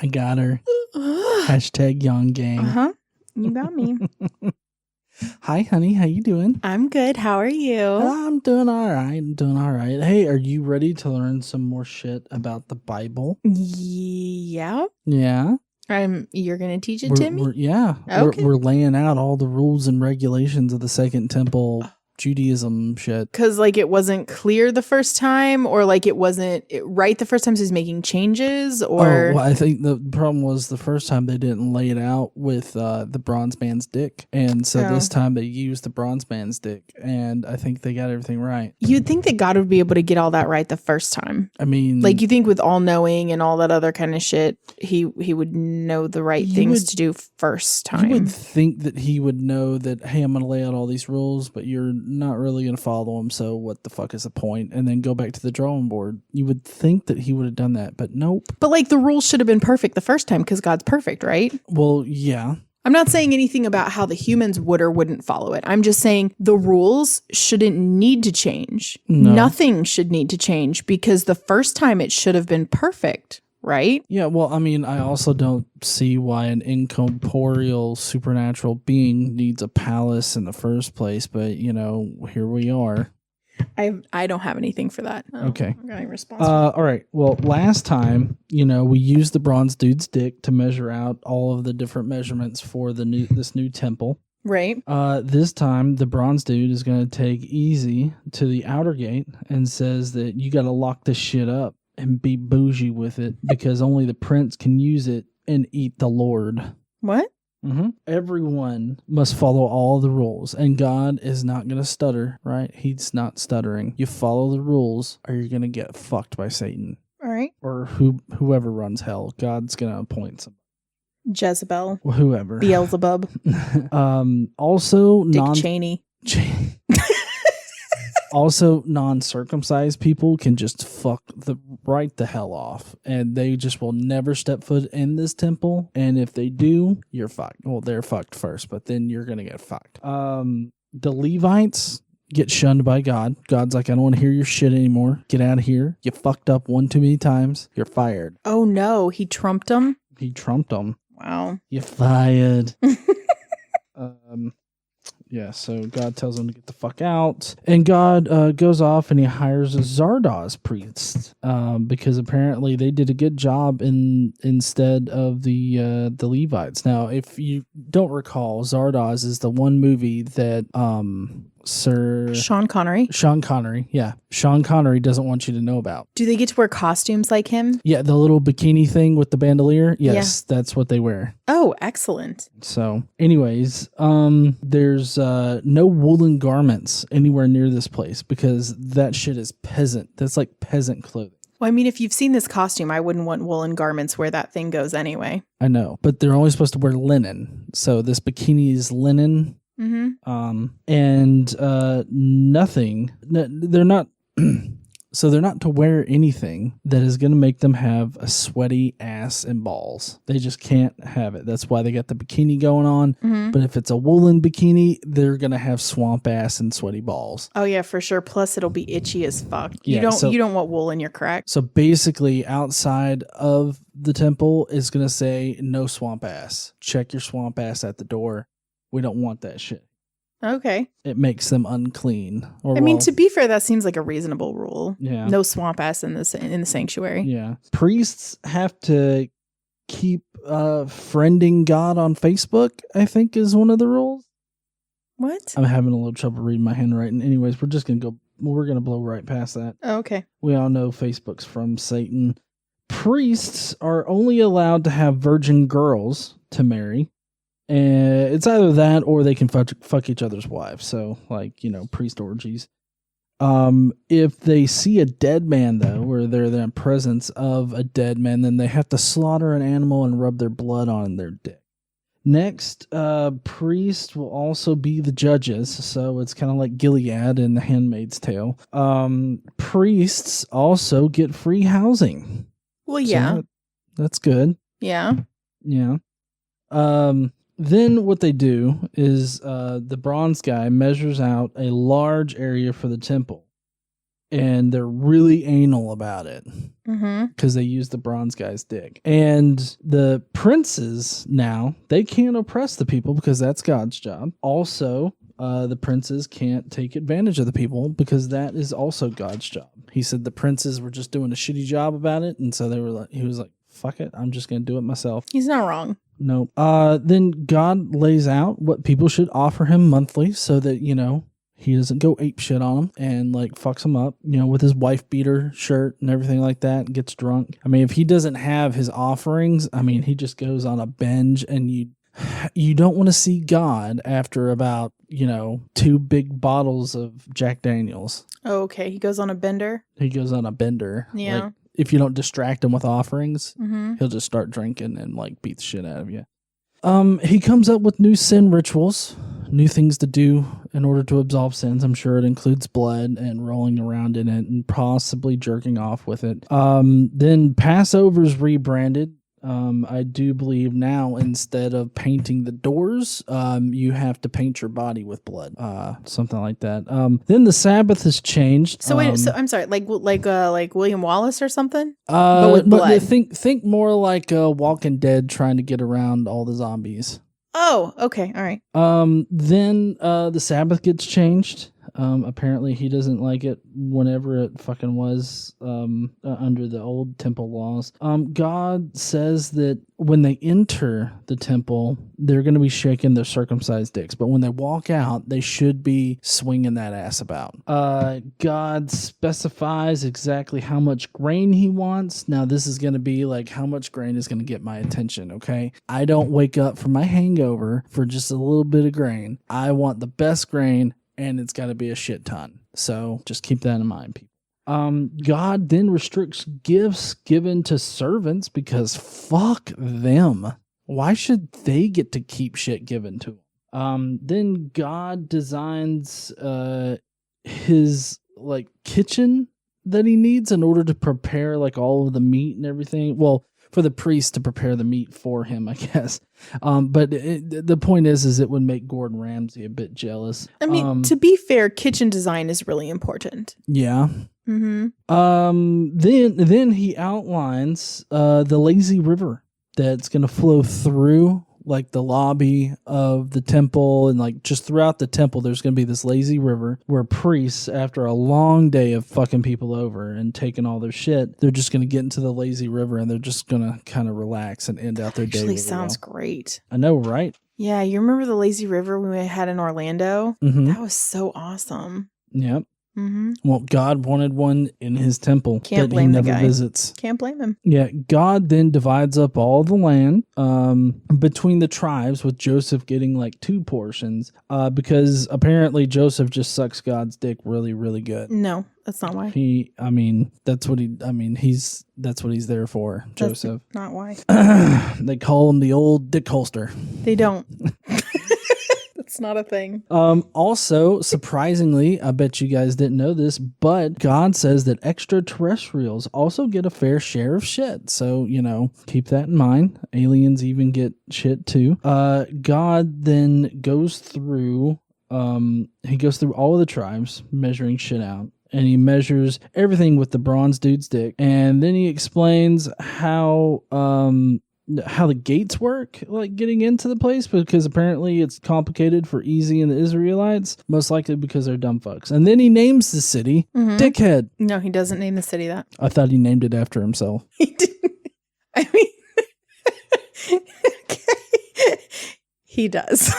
I got her. Hashtag Young Gang. Uh-huh. You got me. Hi, honey. How you doing? I'm good. How are you? I'm doing all right. Hey, are you ready to learn some more shit about the Bible? Yeah. Yeah. You're going to teach it to me? Okay. We're laying out all the rules and regulations of the Second Temple Judaism shit. Because, it wasn't clear the first time, or, it wasn't right the first time, so he's making changes, or... Oh, well, I think the problem was the first time they didn't lay it out with the bronze man's dick. And so this time they used the bronze man's dick. And I think they got everything right. You'd think that God would be able to get all that right the first time. I mean... you think with all-knowing and all that other kind of shit, he would know the right things to do first time. You would think that he would know that, hey, I'm going to lay out all these rules, but you're not really going to follow them, so what the fuck is the point? And then go back to the drawing board. You would think that he would have done that, but nope. But the rules should have been perfect the first time because God's perfect, right? Well, yeah. I'm not saying anything about how the humans would or wouldn't follow it. I'm just saying the rules shouldn't need to change. No. Nothing should need to change because the first time it should have been perfect. Right? Yeah, well, I mean, I also don't see why an incorporeal supernatural being needs a palace in the first place, but, here we are. I don't have anything for that. Okay. I'm going to respond. All right. Well, last time, we used the bronze dude's dick to measure out all of the different measurements for this new temple. Right. This time, the bronze dude is going to take Easy to the outer gate and says that you got to lock this shit up and be bougie with it because only the prince can use it and eat the Lord. What? Mm-hmm. Everyone must follow all the rules, and God is not going to stutter, right? He's not stuttering. You follow the rules, or you're going to get fucked by Satan. All right. Or whoever runs hell. God's going to appoint somebody. Jezebel. Whoever. Beelzebub. Also, Dick Cheney. Also, non-circumcised people can just right the hell off, and they just will never step foot in this temple. And if they do, you're fucked. Well, they're fucked first, but then you're gonna get fucked. The Levites get shunned by God. God's like, I don't want to hear your shit anymore. Get out of here. You fucked up one too many times. You're fired. Oh no, he trumped them. Wow. You're fired. Yeah, so God tells him to get the fuck out. And God goes off and he hires a Zardoz priest because apparently they did a good job instead of the Levites. Now, if you don't recall, Zardoz is the one movie that Sean Connery. Yeah. Sean Connery doesn't want you to know about. Do they get to wear costumes like him? Yeah, the little bikini thing with the bandolier. Yes, that's what they wear. Oh, excellent. So, anyways, there's no woolen garments anywhere near this place because that shit is peasant. That's like peasant clothing. Well, I mean, if you've seen this costume, I wouldn't want woolen garments where that thing goes anyway. I know, but they're only supposed to wear linen. So this bikini is linen. Mm-hmm. And nothing. They're not. So they're not to wear anything that is going to make them have a sweaty ass and balls. They just can't have it. That's why they got the bikini going on. Mm-hmm. But if it's a woolen bikini, they're going to have swamp ass and sweaty balls. Oh yeah, for sure. Plus it'll be itchy as fuck. Yeah, you don't want wool in your crack. So basically outside of the temple is going to say no swamp ass. Check your swamp ass at the door. We don't want that shit. Okay. It makes them unclean. I mean, to be fair, that seems like a reasonable rule. Yeah. No swamp ass in the sanctuary. Yeah. Priests have to keep friending God on Facebook, I think is one of the rules. What? I'm having a little trouble reading my handwriting. Anyways, we're going to blow right past that. Oh, okay. We all know Facebook's from Satan. Priests are only allowed to have virgin girls to marry. And it's either that or they can fuck each other's wives. So, priest orgies. If they see a dead man, though, or they're in the presence of a dead man, then they have to slaughter an animal and rub their blood on their dick. Next, priests will also be the judges. So it's kind of like Gilead in The Handmaid's Tale. Priests also get free housing. Well, yeah. So that's good. Yeah. Yeah. Then what they do is the bronze guy measures out a large area for the temple. And they're really anal about it Mm-hmm. because they use the bronze guy's dick. And the princes now, they can't oppress the people because that's God's job. Also, the princes can't take advantage of the people because that is also God's job. He said the princes were just doing a shitty job about it. And so he was like, fuck it, I'm just going to do it myself. He's not wrong. No. Then God lays out what people should offer him monthly so that, he doesn't go ape shit on them and like fucks them up, with his wife beater shirt and everything like that and gets drunk. I mean, if he doesn't have his offerings, I mean, he just goes on a binge and you don't want to see God after about, 2 big bottles of Jack Daniels. Oh, okay. He goes on a bender. He goes on a bender. Yeah. Like, if you don't distract him with offerings, Mm-hmm. he'll just start drinking and like beat the shit out of you. He comes up with new sin rituals, new things to do in order to absolve sins. I'm sure it includes blood and rolling around in it and possibly jerking off with it. Then Passover's rebranded. I do believe now instead of painting the doors, you have to paint your body with blood, something like that. Then the Sabbath has changed. So wait, so I'm sorry, like William Wallace or something, but with blood. Think more like Walking Dead trying to get around all the zombies. Oh, okay, all right. Then the Sabbath gets changed. Apparently he doesn't like it whenever it fucking was under the old temple laws. God says that when they enter the temple, they're going to be shaking their circumcised dicks, but when they walk out, they should be swinging that ass about. God specifies exactly how much grain he wants. Now, this is going to be like how much grain is going to get my attention, okay? I don't wake up from my hangover for just a little bit of grain. I want the best grain, and it's got to be a shit ton. So just keep that in mind, people. God then restricts gifts given to servants because fuck them. Why should they get to keep shit given to them? Then God designs his like kitchen that he needs in order to prepare like all of the meat and everything. Well, for the priest to prepare the meat for him, I guess. But the point is it would make Gordon Ramsay a bit jealous. I mean, to be fair, kitchen design is really important. Yeah. Mm-hmm. Then he outlines the lazy river that's going to flow through like the lobby of the temple, and like just throughout the temple there's going to be this lazy river where priests, after a long day of fucking people over and taking all their shit, they're just going to get into the lazy river and they're just going to kind of relax and end out their day. Actually sounds great. I know, right? Yeah, you remember the lazy river we had in Orlando? Mm-hmm. That was so awesome. Yep. Mm-hmm. Well, God wanted one in his temple Can't that blame he the never guy. visits. Can't blame him. Yeah, God then divides up all the land between the tribes, with Joseph getting like 2 portions because apparently Joseph just sucks God's dick really, really good. No, that's not why. That's what he's there for, Joseph. That's not why. They call him the old dick holster. They don't. That's not a thing. Also, surprisingly, I bet you guys didn't know this, but God says that extraterrestrials also get a fair share of shit. So, keep that in mind. Aliens even get shit too. God then goes through all of the tribes, measuring shit out. And he measures everything with the bronze dude's dick. And then he explains how the gates work, like getting into the place, because apparently it's complicated for Easy and the Israelites, most likely because they're dumb fucks. And then he names the city Dickhead. No, he doesn't name the city that. I thought he named it after himself. He didn't. I mean, okay. He does.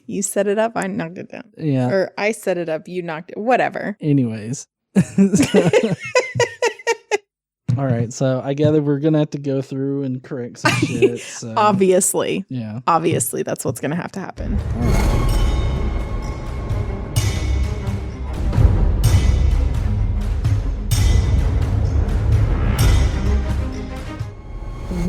You set it up, I knocked it down. Yeah. Or I set it up, you knocked it. Whatever. Anyways. All right, so I gather we're going to have to go through and correct some shit. So. Obviously. Yeah. Obviously, that's what's going to have to happen. All right.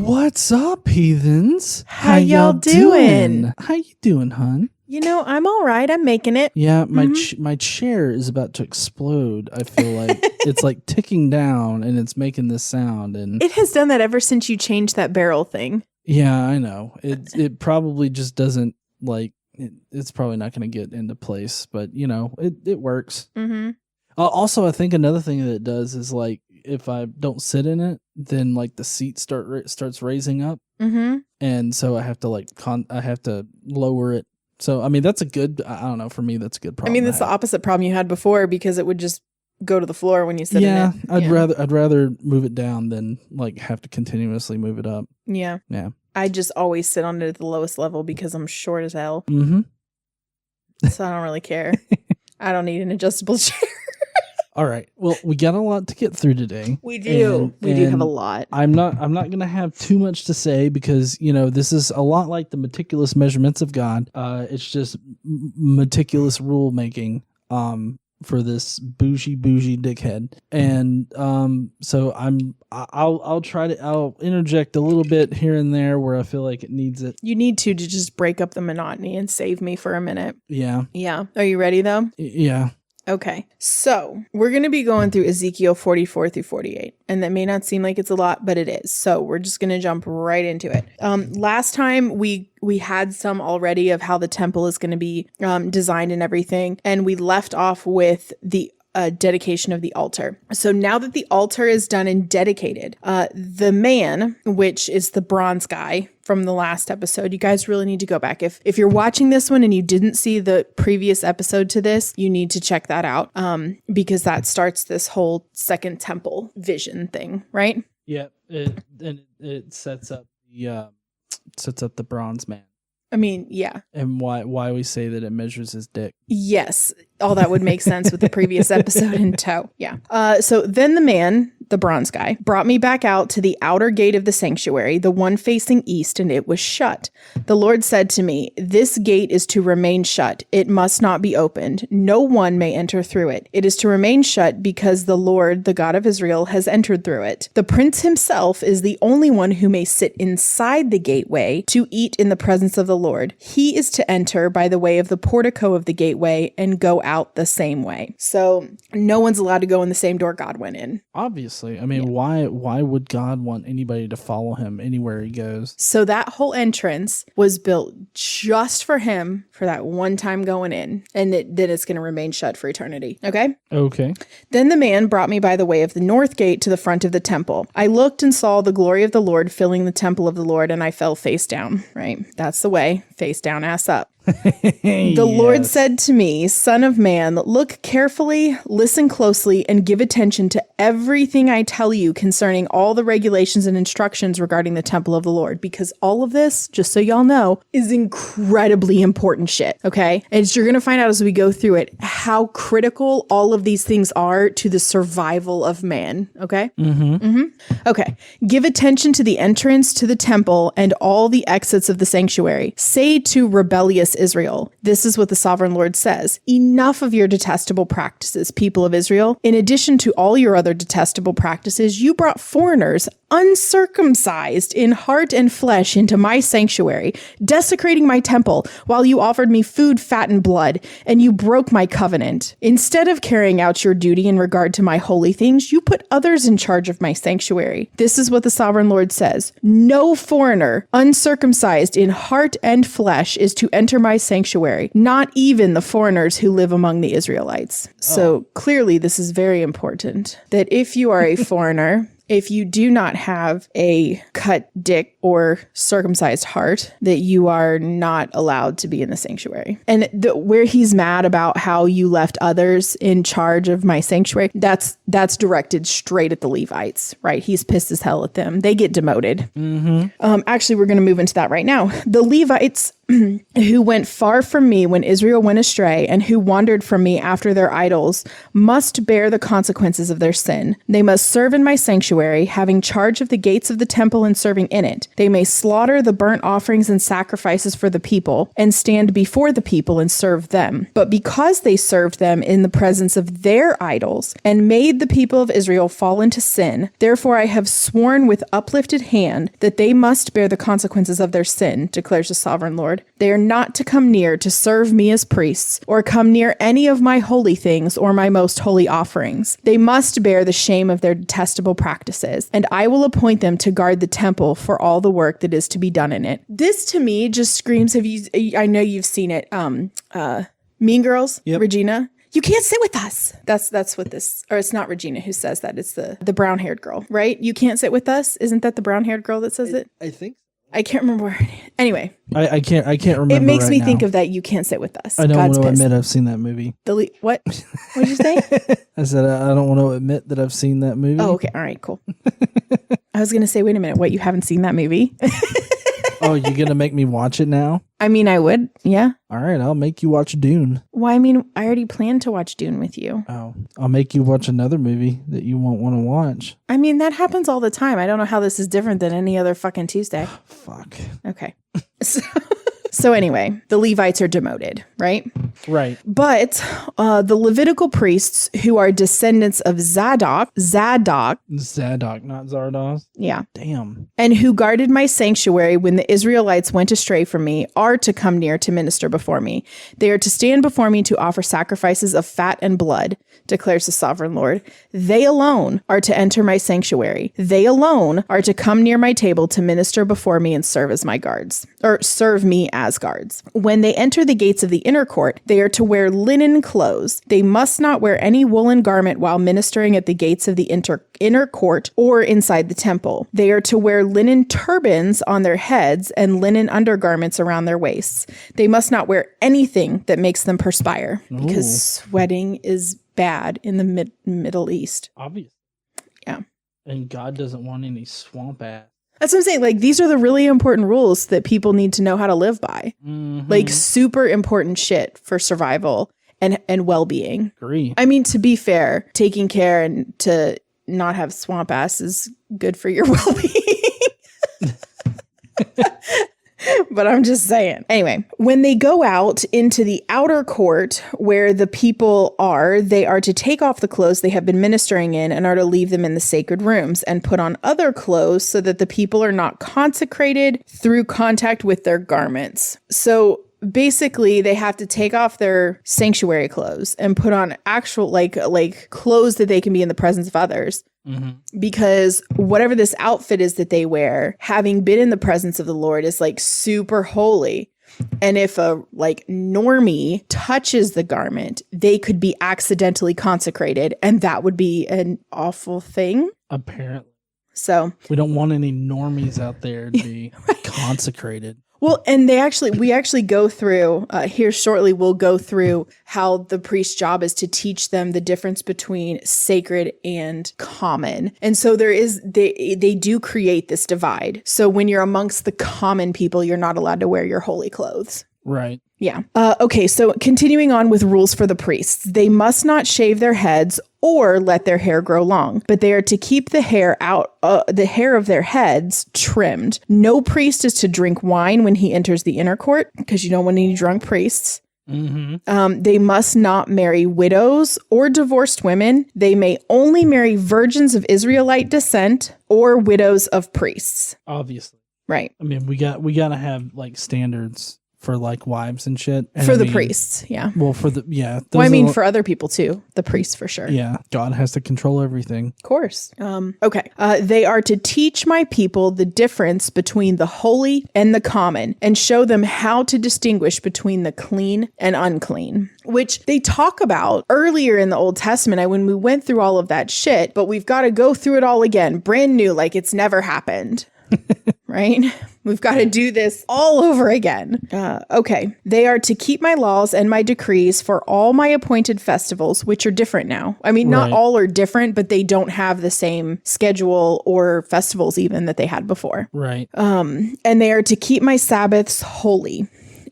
What's up, heathens? How y'all doing? How you doing, hun? I'm all right. I'm making it. Yeah, my chair is about to explode. I feel like it's like ticking down and it's making this sound, and It has done that ever since you changed that barrel thing. yeah, I know. It probably just doesn't like it's probably not going to get into place, but it works. Mm-hmm. Also, I think another thing that it does is like if I don't sit in it, then like the seat starts raising up, and so I have to I have to lower it. So I mean that's a good. I don't know. For me, that's a good problem. I mean, that's the opposite problem you had before because it would just go to the floor when you sit in it. I'd rather move it down than like have to continuously move it up. Yeah. Yeah. I just always sit on it at the lowest level because I'm short as hell. Mm-hmm. So I don't really care. I don't need an adjustable chair. All right. Well, we got a lot to get through today. We do. We do have a lot. I'm not going to have too much to say because, this is a lot like the meticulous measurements of God. It's just meticulous rule making for this bougie dickhead. And so I'll interject a little bit here and there where I feel like it needs it. You need to just break up the monotony and save me for a minute. Yeah. Yeah. Are you ready though? Yeah. Okay, so we're going to be going through Ezekiel 44 through 48, and that may not seem like it's a lot, but it is. So we're just going to jump right into it. Last time we had some already of how the temple is going to be designed and everything, and we left off with the dedication of the altar. So now that the altar is done and dedicated, the man, which is the bronze guy from the last episode, you guys really need to go back. If you're watching this one and you didn't see the previous episode to this, you need to check that out because that starts this whole second temple vision thing, right? Yeah, it sets up the bronze man. I mean, yeah. And why we say that it measures his dick. Yes. All that would make sense with the previous episode in tow. Yeah. So then the man, the bronze guy, brought me back out to the outer gate of the sanctuary, the one facing east, and it was shut. The Lord said to me, "This gate is to remain shut. It must not be opened. No one may enter through it. It is to remain shut because the Lord, the God of Israel, has entered through it. The prince himself is the only one who may sit inside the gateway to eat in the presence of the Lord. He is to enter by the way of the portico of the gateway and go out the same way." So no one's allowed to go in the same door God went in. Obviously. I mean, why would God want anybody to follow him anywhere he goes? So that whole entrance was built just for him for that one time going in. And then it's going to remain shut for eternity. Okay? Okay. Then the man brought me by the way of the north gate to the front of the temple. I looked and saw the glory of the Lord filling the temple of the Lord, and I fell face down. Right? That's the way. Face down, ass up. The Lord said to me, "Son of man, look carefully, listen closely, and give attention to everything I tell you concerning all the regulations and instructions regarding the temple of the Lord," because all of this, just so y'all know, is incredibly important shit, okay? And you're going to find out as we go through it how critical all of these things are to the survival of man, okay? Okay. "Give attention to the entrance to the temple and all the exits of the sanctuary. Say to rebellious Israel, this is what the sovereign Lord says. Enough of your detestable practices, people of Israel. In addition to all your other detestable practices, you brought foreigners uncircumcised in heart and flesh into my sanctuary, desecrating my temple while you offered me food, fat, and blood, and you broke my covenant. Instead of carrying out your duty in regard to my holy things, you put others in charge of my sanctuary. This is what the sovereign Lord says. No foreigner uncircumcised in heart and flesh is to enter my sanctuary, not even the foreigners who live among the Israelites." So clearly this is very important, that if you are a foreigner, if you do not have a cut dick or circumcised heart, that you are not allowed to be in the sanctuary. And where he's mad about how you left others in charge of my sanctuary, that's directed straight at the Levites, right? He's pissed as hell at them. They get demoted. Actually, we're going to move into that right now. The Levites who went far from me when Israel went astray and who wandered from me after their idols must bear the consequences of their sin. They must serve in my sanctuary, having charge of the gates of the temple and serving in it. They may slaughter the burnt offerings and sacrifices for the people and stand before the people and serve them. But because they served them in the presence of their idols and made the people of Israel fall into sin, therefore I have sworn with uplifted hand that they must bear the consequences of their sin, declares the sovereign Lord. Lord. They are not to come near to serve me as priests, or come near any of my holy things or my most holy offerings. They must bear the shame of their detestable practices, and I will appoint them to guard the temple for all the work that is to be done in it. This to me just screams, I know you've seen it, Mean Girls, yep. Regina. You can't sit with us. That's what this, or it's not Regina who says that. It's the brown-haired girl, right? You can't sit with us. Isn't that the brown-haired girl that says it? I think. I can't remember her name. Anyway. I can't remember. It makes right me now. think of that. You can't sit with us. I don't God's want to pissed. admit I've seen that movie. What? What did you say? I said I don't want to admit that I've seen that movie. Oh, okay. All right, cool. I was going to say, wait a minute. What, you haven't seen that movie? Oh, you're going to make me watch it now? I mean, I would. Yeah. All right. I'll make you watch Dune. Well, I mean, I already planned to watch Dune with you. Oh, I'll make you watch another movie that you won't want to watch. I mean, that happens all the time. I don't know how this is different than any other fucking Tuesday. Fuck. Okay. So anyway, the Levites are demoted, right? Right. But the Levitical priests who are descendants of Zadok, Zadok, not Zardoz. Yeah. Damn. And who guarded my sanctuary when the Israelites went astray from me, are to come near to minister before me. They are to stand before me to offer sacrifices of fat and blood, declares the sovereign Lord. They alone are to enter my sanctuary. They alone are to come near my table to minister before me and serve as my guards, or serve me as guards. When they enter the gates of the inner court, they are to wear linen clothes. They must not wear any woolen garment while ministering at the gates of the inner court or inside the temple. They are to wear linen turbans on their heads and linen undergarments around their waists. They must not wear anything that makes them perspire, because sweating is bad in the Middle East. Obvious. Yeah. And God doesn't want any swamp ass. That's what I'm saying. Like, these are the really important rules that people need to know how to live by. Mm-hmm. Like, super important shit for survival and well-being. Agree. I mean, to be fair, taking care and to not have swamp ass is good for your well-being. But I'm just saying. Anyway, when they go out into the outer court where the people are, they are to take off the clothes they have been ministering in and are to leave them in the sacred rooms and put on other clothes so that the people are not consecrated through contact with their garments. So basically, they have to take off their sanctuary clothes and put on actual like clothes that they can be in the presence of others. Mm-hmm. Because whatever this outfit is that they wear, having been in the presence of the Lord, is like super holy. And if a like normie touches the garment, they could be accidentally consecrated, and that would be an awful thing. Apparently. So we don't want any normies out there to be consecrated. Well, and we actually go through, here shortly, we'll go through how the priest's job is to teach them the difference between sacred and common. And so they do create this divide. So when you're amongst the common people, you're not allowed to wear your holy clothes. Right. Yeah. Okay. So continuing on with rules for the priests, they must not shave their heads or let their hair grow long, but they are to keep the hair of their heads trimmed. No priest is to drink wine when he enters the inner court, because you don't want any drunk priests. Mm-hmm. They must not marry widows or divorced women. They may only marry virgins of Israelite descent or widows of priests. Obviously. Right. I mean, we got to have like standards for like wives and shit. And for the priests, yeah. Well, for for other people too. The priests for sure. Yeah, God has to control everything. Of course. Okay. They are to teach my people the difference between the holy and the common, and show them how to distinguish between the clean and unclean, which they talk about earlier in the Old Testament when we went through all of that shit, but we've got to go through it all again, brand new, like it's never happened. Right? We've got to do this all over again. Okay. They are to keep my laws and my decrees for all my appointed festivals, which are different now. I mean, not all are different, but they don't have the same schedule or festivals even that they had before. Right. And they are to keep my Sabbaths holy.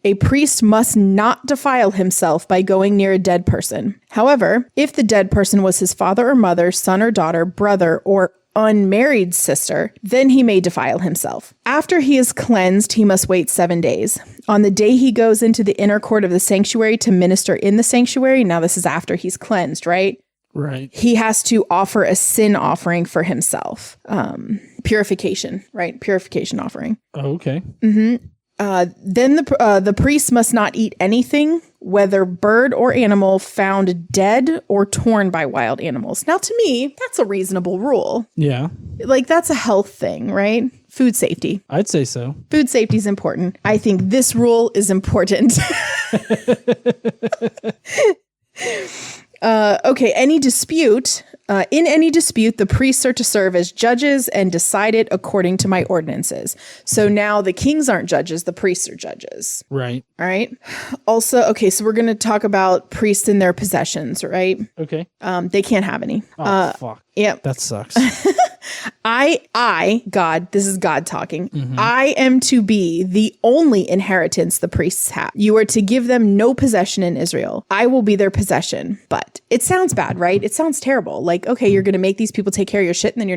A priest must not defile himself by going near a dead person. However, if the dead person was his father or mother, son or daughter, brother, or unmarried sister, then he may defile himself. After he is cleansed, he must wait 7 days. On the day he goes into the inner court of the sanctuary to minister in the sanctuary, now this is after he's cleansed, right? Right. He has to offer a sin offering for himself. Purification, right? Purification offering. Oh, okay. Mm-hmm. Then the priest must not eat anything, whether bird or animal, found dead or torn by wild animals. Now, to me, that's a reasonable rule. Yeah. Like, that's a health thing, right? Food safety. I'd say so. Food safety is important. I think this rule is important. Okay, any dispute. In any dispute, the priests are to serve as judges and decide it according to my ordinances. So now the kings aren't judges, the priests are judges. Right. All right. Also, okay, so we're going to talk about priests and their possessions, right? Okay. They can't have any. Oh, fuck. Yep. That sucks. God, this is God talking. I am to be the only inheritance the priests have. You are to give them no possession in Israel. I will be their possession. But it sounds bad, right? It sounds terrible. Like, okay, you're going to make these people take care of your shit and then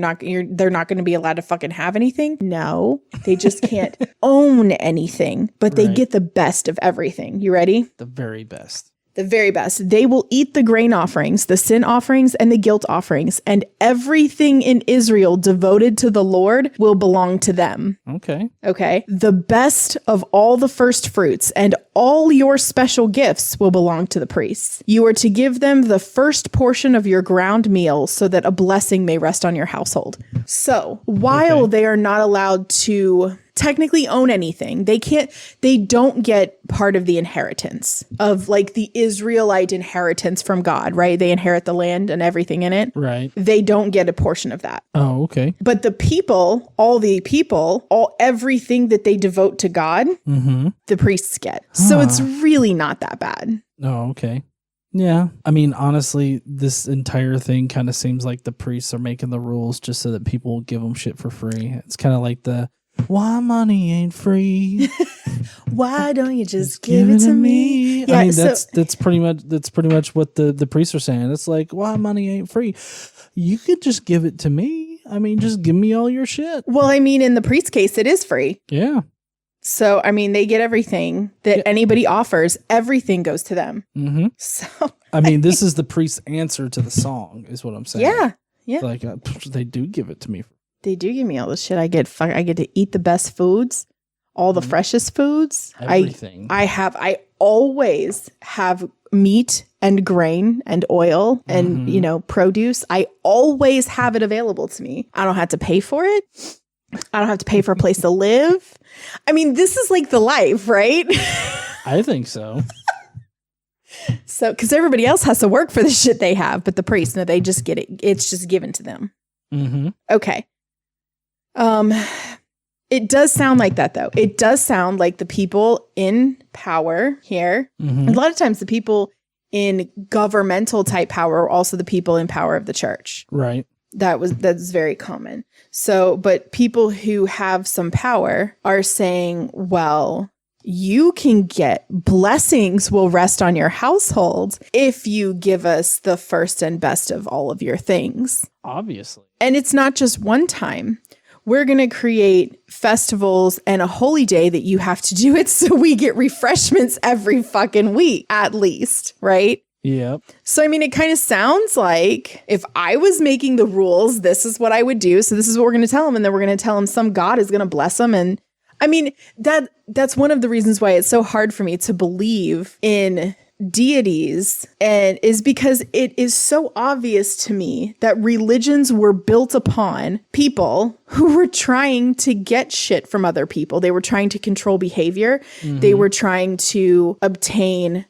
they're not going to be allowed to fucking have anything. No, they just can't own anything, but they get the best of everything. You ready? The very best. The very best. They will eat the grain offerings, the sin offerings, and the guilt offerings, and everything in Israel devoted to the Lord will belong to them. Okay. Okay. The best of all the first fruits and all your special gifts will belong to the priests. You are to give them the first portion of your ground meal so that a blessing may rest on your household. So while they are not allowed to technically own anything, they don't get part of the inheritance of like the Israelite inheritance from God, right? They inherit the land and everything in it. Right. They don't get a portion of that. Oh, okay. But the people, everything that they devote to God, the priests get. So it's really not that bad. Oh, okay. Yeah. I mean, honestly, this entire thing kind of seems like the priests are making the rules just so that people will give them shit for free. It's kind of like why money ain't free? Why don't you just give it to me? Yeah, I mean, that's pretty much what the priests are saying. It's like, why money ain't free? You could just give it to me. I mean, just give me all your shit. Well, I mean, in the priest's case, it is free. Yeah. So, I mean, they get everything that anybody offers. Everything goes to them. Mm-hmm. So, I mean, this is the priest's answer to the song, is what I'm saying. Yeah. Yeah. Like, they do give it to me. They do give me all this shit. I get to eat the best foods, all the freshest foods. Everything. I always have meat and grain and oil and, produce. I always have it available to me. I don't have to pay for it. I don't have to pay for a place to live. I mean, this is like the life, right? I think so. So, because everybody else has to work for the shit they have, but the priests, no, they just get it. It's just given to them. Mm-hmm. Okay. It does sound like that, though. It does sound like the people in power here. Mm-hmm. A lot of times the people in governmental type power are also the people in power of the church. Right. That's very common. So, but people who have some power are saying, well, you can get blessings will rest on your household if you give us the first and best of all of your things. Obviously. And it's not just one time. We're going to create festivals and a holy day that you have to do it so we get refreshments every fucking week, at least, right? Yep. So, I mean, it kind of sounds like if I was making the rules, this is what I would do. So this is what we're going to tell them. And then we're going to tell them some God is going to bless them. And I mean, that's one of the reasons why it's so hard for me to believe in deities, and is because it is so obvious to me that religions were built upon people who were trying to get shit from other people. They were trying to control behavior. Mm-hmm. They were trying to obtain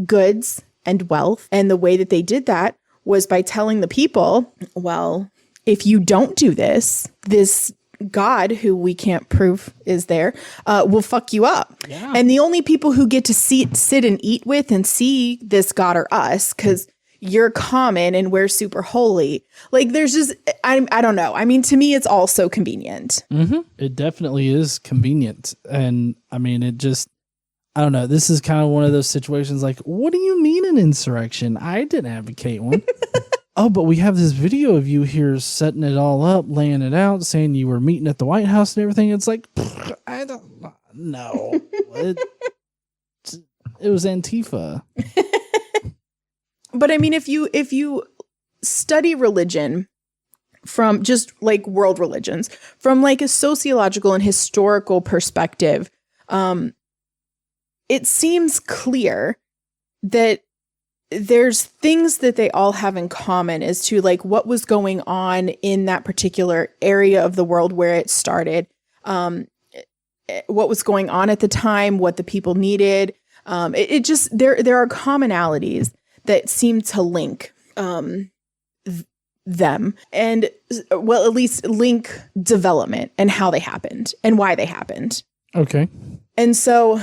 goods and wealth. And the way that they did that was by telling the people, well, if you don't do this God, who we can't prove is there, will fuck you up. Yeah. And the only people who get to sit and eat with and see this God are us, because you're common and we're super holy. Like, there's just, I don't know. I mean, to me, it's all so convenient. Mm-hmm. It definitely is convenient. And I mean, I don't know. This is kind of one of those situations like, what do you mean an insurrection? I didn't advocate one. Oh, but we have this video of you here setting it all up, laying it out, saying you were meeting at the White House and everything. It's like, I don't know. It was Antifa. But I mean, if you study religion from just like world religions, from like a sociological and historical perspective, it seems clear that there's things that they all have in common as to like what was going on in that particular area of the world where it started, what was going on at the time, what the people needed. It just, there are commonalities that seem to link them and, well, at least link development and how they happened and why they happened. Okay. And so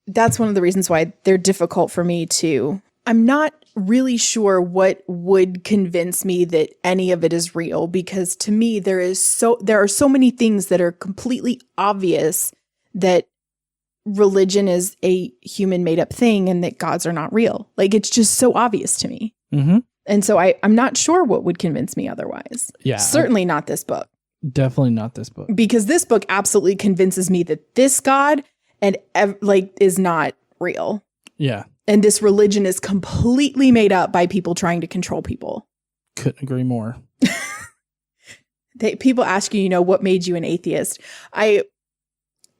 that's one of the reasons why they're difficult for me to, I'm not really sure what would convince me that any of it is real, because to me, there are so many things that are completely obvious that religion is a human made up thing and that gods are not real. Like, it's just so obvious to me. Mm-hmm. And so I'm not sure what would convince me otherwise. Yeah. Certainly not this book. Definitely not this book. Because this book absolutely convinces me that this God is not real. Yeah. And this religion is completely made up by people trying to control people. Couldn't agree more. People ask you, what made you an atheist? I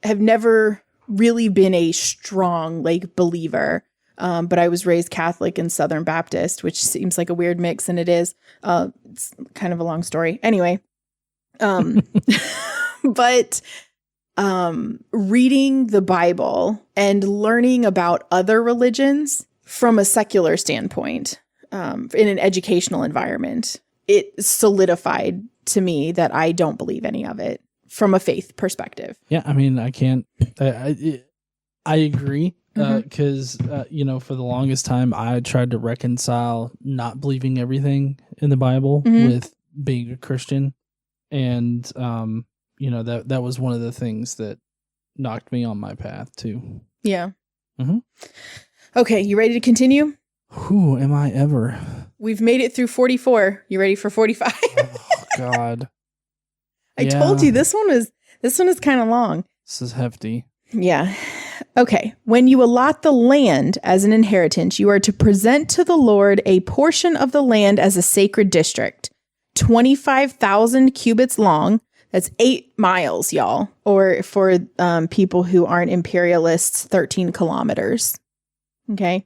have never really been a strong believer, but I was raised Catholic and Southern Baptist, which seems like a weird mix, and it is. It's kind of a long story. Anyway, but reading the Bible and learning about other religions from a secular standpoint, in an educational environment, it solidified to me that I don't believe any of it from a faith perspective. Yeah, I mean, I can't. I agree, because for the longest time, I tried to reconcile not believing everything in the Bible with being a Christian, and that was one of the things that knocked me on my path too. Yeah. Mm-hmm. Okay, you ready to continue? Who am I ever? We've made it through 44. You ready for 45? Oh God. I told you this one is kind of long. This is hefty. Yeah. Okay. When you allot the land as an inheritance, you are to present to the Lord a portion of the land as a sacred district, 25,000 cubits long. That's 8 miles, y'all. Or for people who aren't imperialists, 13 kilometers. Okay.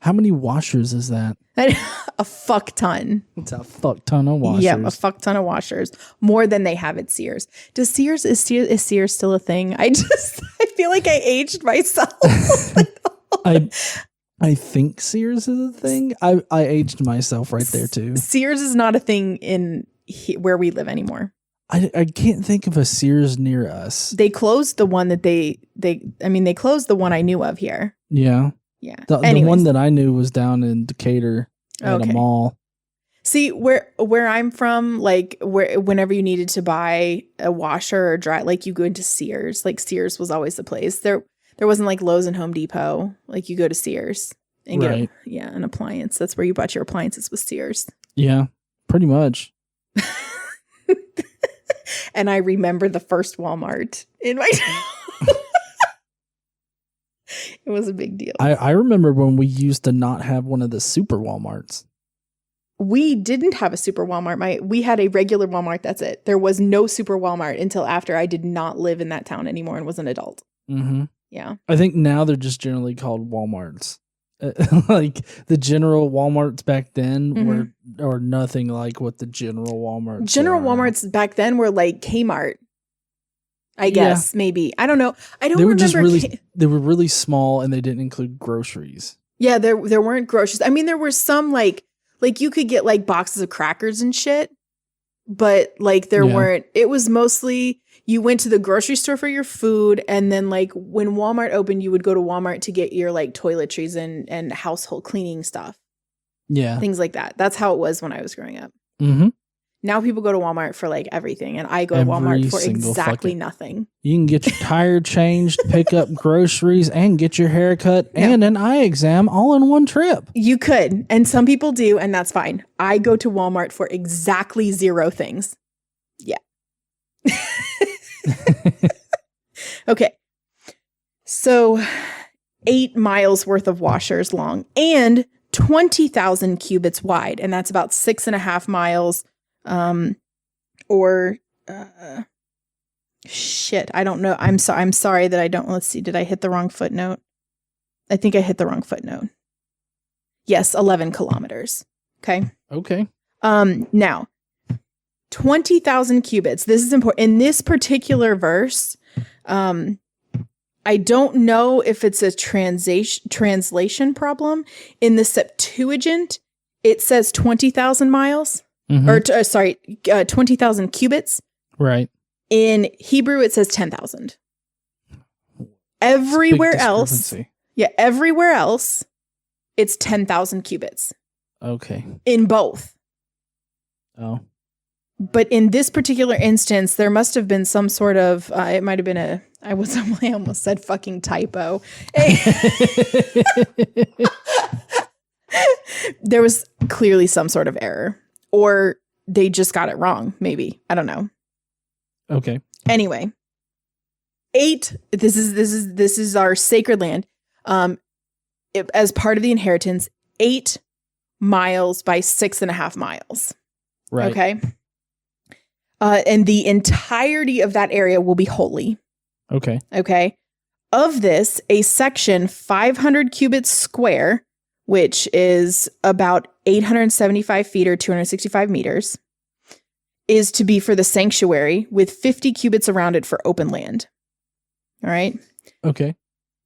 How many washers is that? A fuck ton. It's a fuck ton of washers. Yeah, a fuck ton of washers. More than they have at Sears. Is Sears still a thing? I feel like I aged myself. I think Sears is a thing. I aged myself right there too. Sears is not a thing in where we live anymore. I can't think of a Sears near us. They closed the one that they closed the one I knew of here. Yeah. Yeah. The one that I knew was down in Decatur at a mall. See, where I'm from, whenever you needed to buy a washer or dry, you go into Sears. Sears was always the place. There wasn't Lowe's and Home Depot. You go to Sears and get an appliance. That's where you bought your appliances, with Sears. Yeah, pretty much. And I remember the first Walmart in my town. It was a big deal. I remember when we used to not have one of the super Walmarts. We didn't have a super Walmart. We had a regular Walmart. That's it. There was no super Walmart until after I did not live in that town anymore and was an adult. Mm-hmm. Yeah. I think now they're just generally called Walmarts. The general Walmarts back then were nothing like what the general Walmarts Walmarts back then were like Kmart. I guess, maybe. I don't know. I don't remember. They were really small, and they didn't include groceries. Yeah, there weren't groceries. I mean, there were some you could get boxes of crackers and shit, but there weren't. It was mostly you went to the grocery store for your food, and then when Walmart opened, you would go to Walmart to get your toiletries and household cleaning stuff. Yeah, things like that. That's how it was when I was growing up. Mm-hmm. Now people go to Walmart for everything, and I go to Walmart for exactly nothing. You can get your tire changed, pick up groceries, and get your hair cut and an eye exam all in one trip. You could, and some people do, and that's fine. I go to Walmart for exactly 0 things. Yeah. Okay. So 8 miles worth of washers long and 20,000 cubits wide, and that's about 6.5 miles. Shit, I don't know. I'm sorry that I don't. Let's see. Did I hit the wrong footnote? I think I hit the wrong footnote. Yes, 11 kilometers. Okay. Okay. Now, 20,000 cubits. This is important. In this particular verse, I don't know if it's a translation problem. In the Septuagint, it says 20,000 miles. Mm-hmm. Or 20,000 cubits. Right. In Hebrew, it says 10,000. Everywhere else, it's 10,000 cubits. Okay. In both. Oh. But in this particular instance, there must have been some sort of, it might have been I almost said fucking typo. There was clearly some sort of error, or they just got it wrong. Maybe. I don't know. Okay. Anyway, 8. This is our sacred land. As part of the inheritance, 8 miles by 6.5 miles. Right. Okay. And the entirety of that area will be holy. Okay. Okay. Of this, a section 500 cubits square, which is about 875 feet or 265 meters, is to be for the sanctuary, with 50 cubits around it for open land. All right. Okay.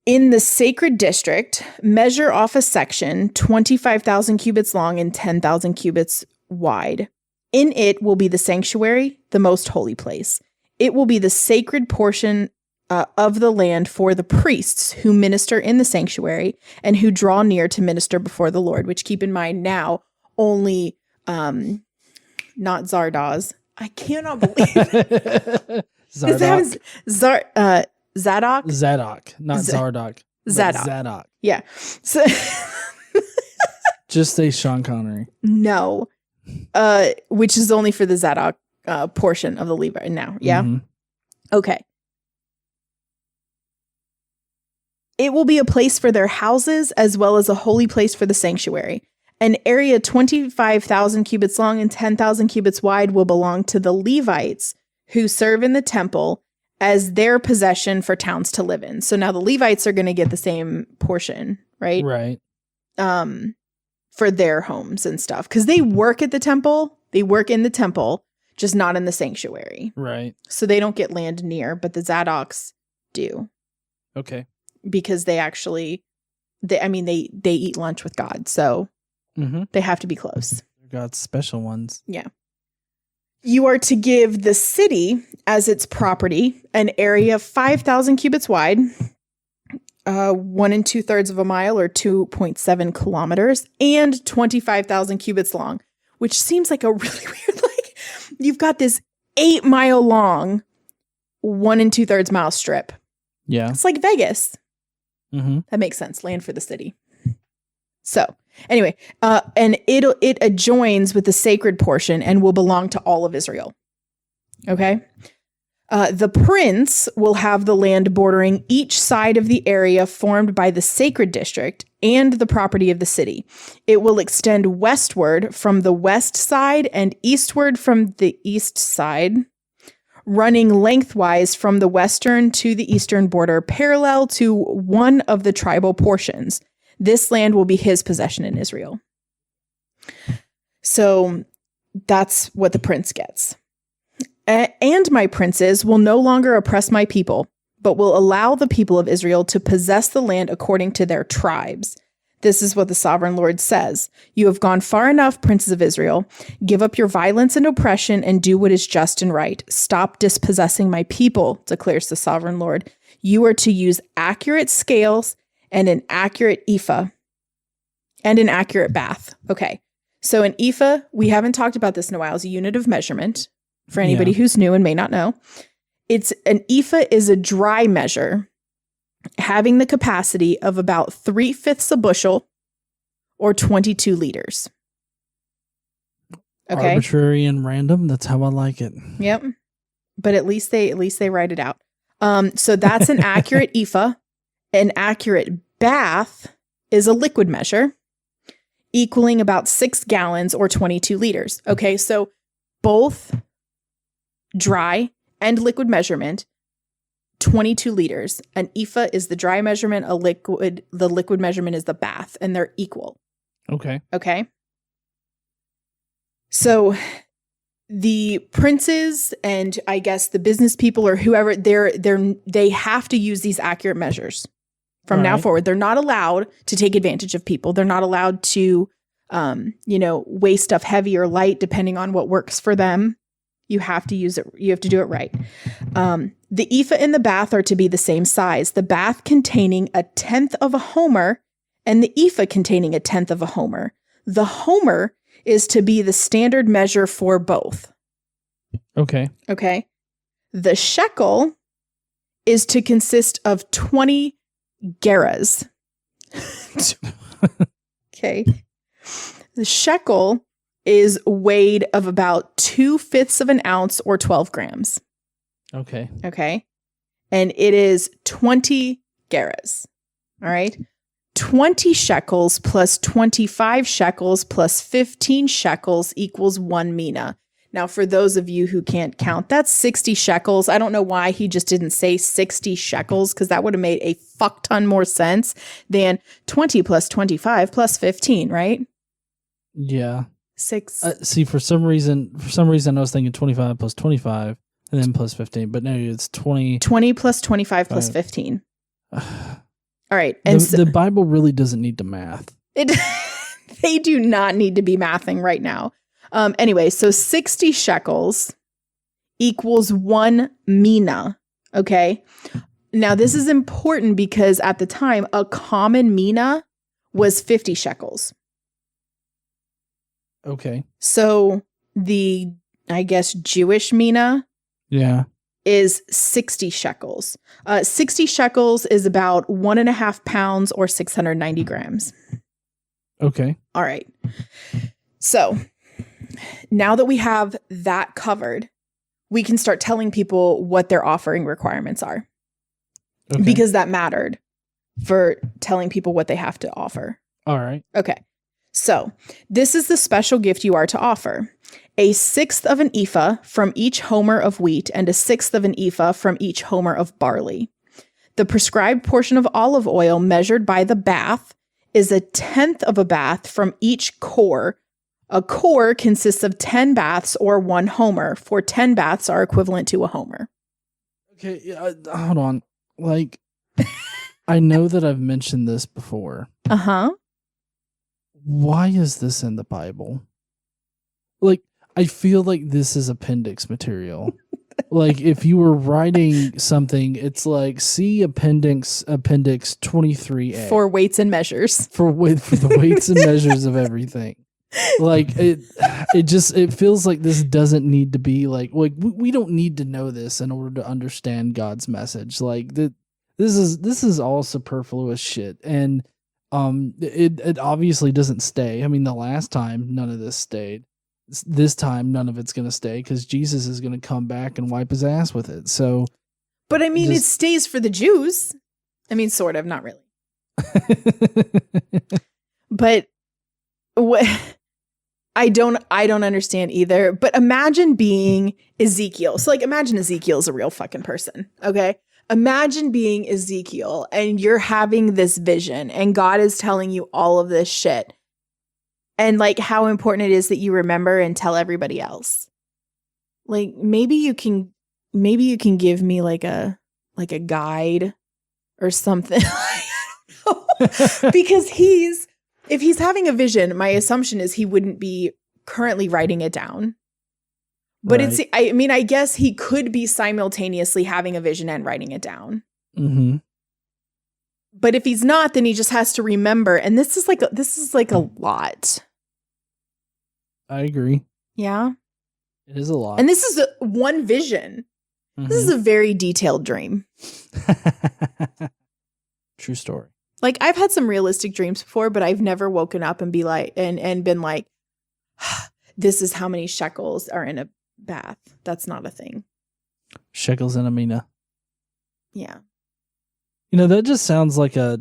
In the sacred district, measure off a section 25,000 cubits long and 10,000 cubits wide. In it will be the sanctuary, the most holy place. It will be the sacred portion of the land for the priests who minister in the sanctuary and who draw near to minister before the Lord, which, keep in mind, now only not Zardoz. I cannot believe it. Zadok. Zadok, not Zardoz. Zadok. Yeah. So just say Sean Connery. No. Which is only for the Zadok portion of the Levite now. Yeah. Mm-hmm. Okay. It will be a place for their houses as well as a holy place for the sanctuary. An area 25,000 cubits long and 10,000 cubits wide will belong to the Levites who serve in the temple as their possession for towns to live in. So now the Levites are going to get the same portion, right? Right. For their homes and stuff. Because they work at the temple. They work in the temple, just not in the sanctuary. Right. So they don't get land near, but the Zadoks do. Okay. Because they actually, they eat lunch with God. So they have to be close. God's special ones. Yeah. You are to give the city as its property an area 5,000 cubits wide, 1 2/3 of a mile or 2.7 kilometers, and 25,000 cubits long, which seems like a really weird, like, you've got this 8-mile long, 1 2/3 mile strip. Yeah. It's like Vegas. Mm-hmm. That makes sense. Land for the city. So anyway, and it adjoins with the sacred portion and will belong to all of Israel. Okay. The prince will have the land bordering each side of the area formed by the sacred district and the property of the city. It will extend westward from the west side and eastward from the east side, running lengthwise from the western to the eastern border, parallel to one of the tribal portions. This land will be his possession in Israel. So that's what the prince gets. And my princes will no longer oppress my people, but will allow the people of Israel to possess the land according to their tribes. This is what the sovereign Lord says. You have gone far enough, princes of Israel. Give up your violence and oppression and do what is just and right. Stop dispossessing my people, declares the sovereign Lord. You are to use accurate scales and an accurate ephah and an accurate bath. Okay. So an ephah, we haven't talked about this in a while, is a unit of measurement for anybody who's new and may not know. An ephah is a dry measure having the capacity of about 3/5 a bushel or 22 liters. Okay. Arbitrary and random. That's how I like it. Yep. But at least they write it out. So that's an accurate ephah. An accurate bath is a liquid measure equaling about 6 gallons or 22 liters. Okay. So both dry and liquid measurement, 22 liters. An ephah is the dry measurement, the liquid measurement is the bath, and they're equal. Okay. Okay. So the princes and I guess the business people or whoever, they have to use these accurate measures from now forward. They're not allowed to take advantage of people. They're not allowed to, weigh stuff heavy or light depending on what works for them. You have to use it. You have to do it right. The ephah and the bath are to be the same size. The bath containing 1/10 of a homer and the ephah containing 1/10 of a homer. The homer is to be the standard measure for both. Okay. Okay. The shekel is to consist of 20 gerahs. Okay. The shekel is weighed of about 2/5 of an ounce or 12 grams. Okay. Okay. And it is 20 gerahs. All right. 20 shekels plus 25 shekels plus 15 shekels equals 1 mina. Now, for those of you who can't count, that's 60 shekels. I don't know why he just didn't say 60 shekels, because that would have made a fuck ton more sense than 20 plus 25 plus 15, right? Yeah. 6. See, for some reason, I was thinking 25 plus 25 and then plus 15, but no, it's 20. 20 plus 25 plus 15. All right. And the Bible really doesn't need to math. They do not need to be mathing right now. Anyway, so 60 shekels equals 1 mina. Okay. Now, this is important because at the time, a common mina was 50 shekels. Okay. So the, I guess, Jewish mina is 60 shekels. 60 shekels is about 1.5 pounds or 690 grams. Okay. All right. So now that we have that covered, we can start telling people what their offering requirements are. Okay. Because that mattered for telling people what they have to offer. All right. Okay. So this is the special gift you are to offer. 1/6 of an ephah from each homer of wheat and 1/6 of an ephah from each homer of barley. The prescribed portion of olive oil measured by the bath is 1/10 of a bath from each core. A core consists of 10 baths or 1 homer, for 10 baths are equivalent to a homer. Okay, hold on. Like, I know that I've mentioned this before. Uh-huh. Why is this in the Bible? Like, I feel like this is appendix material. Like, if you were writing something, it's like, see appendix 23A. For weights and measures. For the weights and measures of everything. Like, it feels like this doesn't need to be like we don't need to know this in order to understand God's message. Like, this is all superfluous shit. And it obviously doesn't stay. I mean, the last time none of this stayed. This time none of it's going to stay because Jesus is going to come back and wipe his ass with it. So, but I mean, it stays for the Jews. I mean, sort of, not really. But what I don't understand either. But imagine being Ezekiel. So, like, imagine Ezekiel's a real fucking person. Okay. Imagine being Ezekiel and you're having this vision and God is telling you all of this shit. And like how important it is that you remember and tell everybody else. Like maybe you can give me like a guide or something. Because if he's having a vision, my assumption is he wouldn't be currently writing it down. But right. I guess he could be simultaneously having a vision and writing it down. Mm-hmm. But if he's not, then he just has to remember. And this is like a lot. I agree. Yeah. It is a lot. And this is one vision. Mm-hmm. This is a very detailed dream. True story. Like I've had some realistic dreams before, but I've never woken up and be like, and been like, this is how many shekels are in a bath. That's not a thing. Shekels in a mina. Yeah. You know, that just sounds like a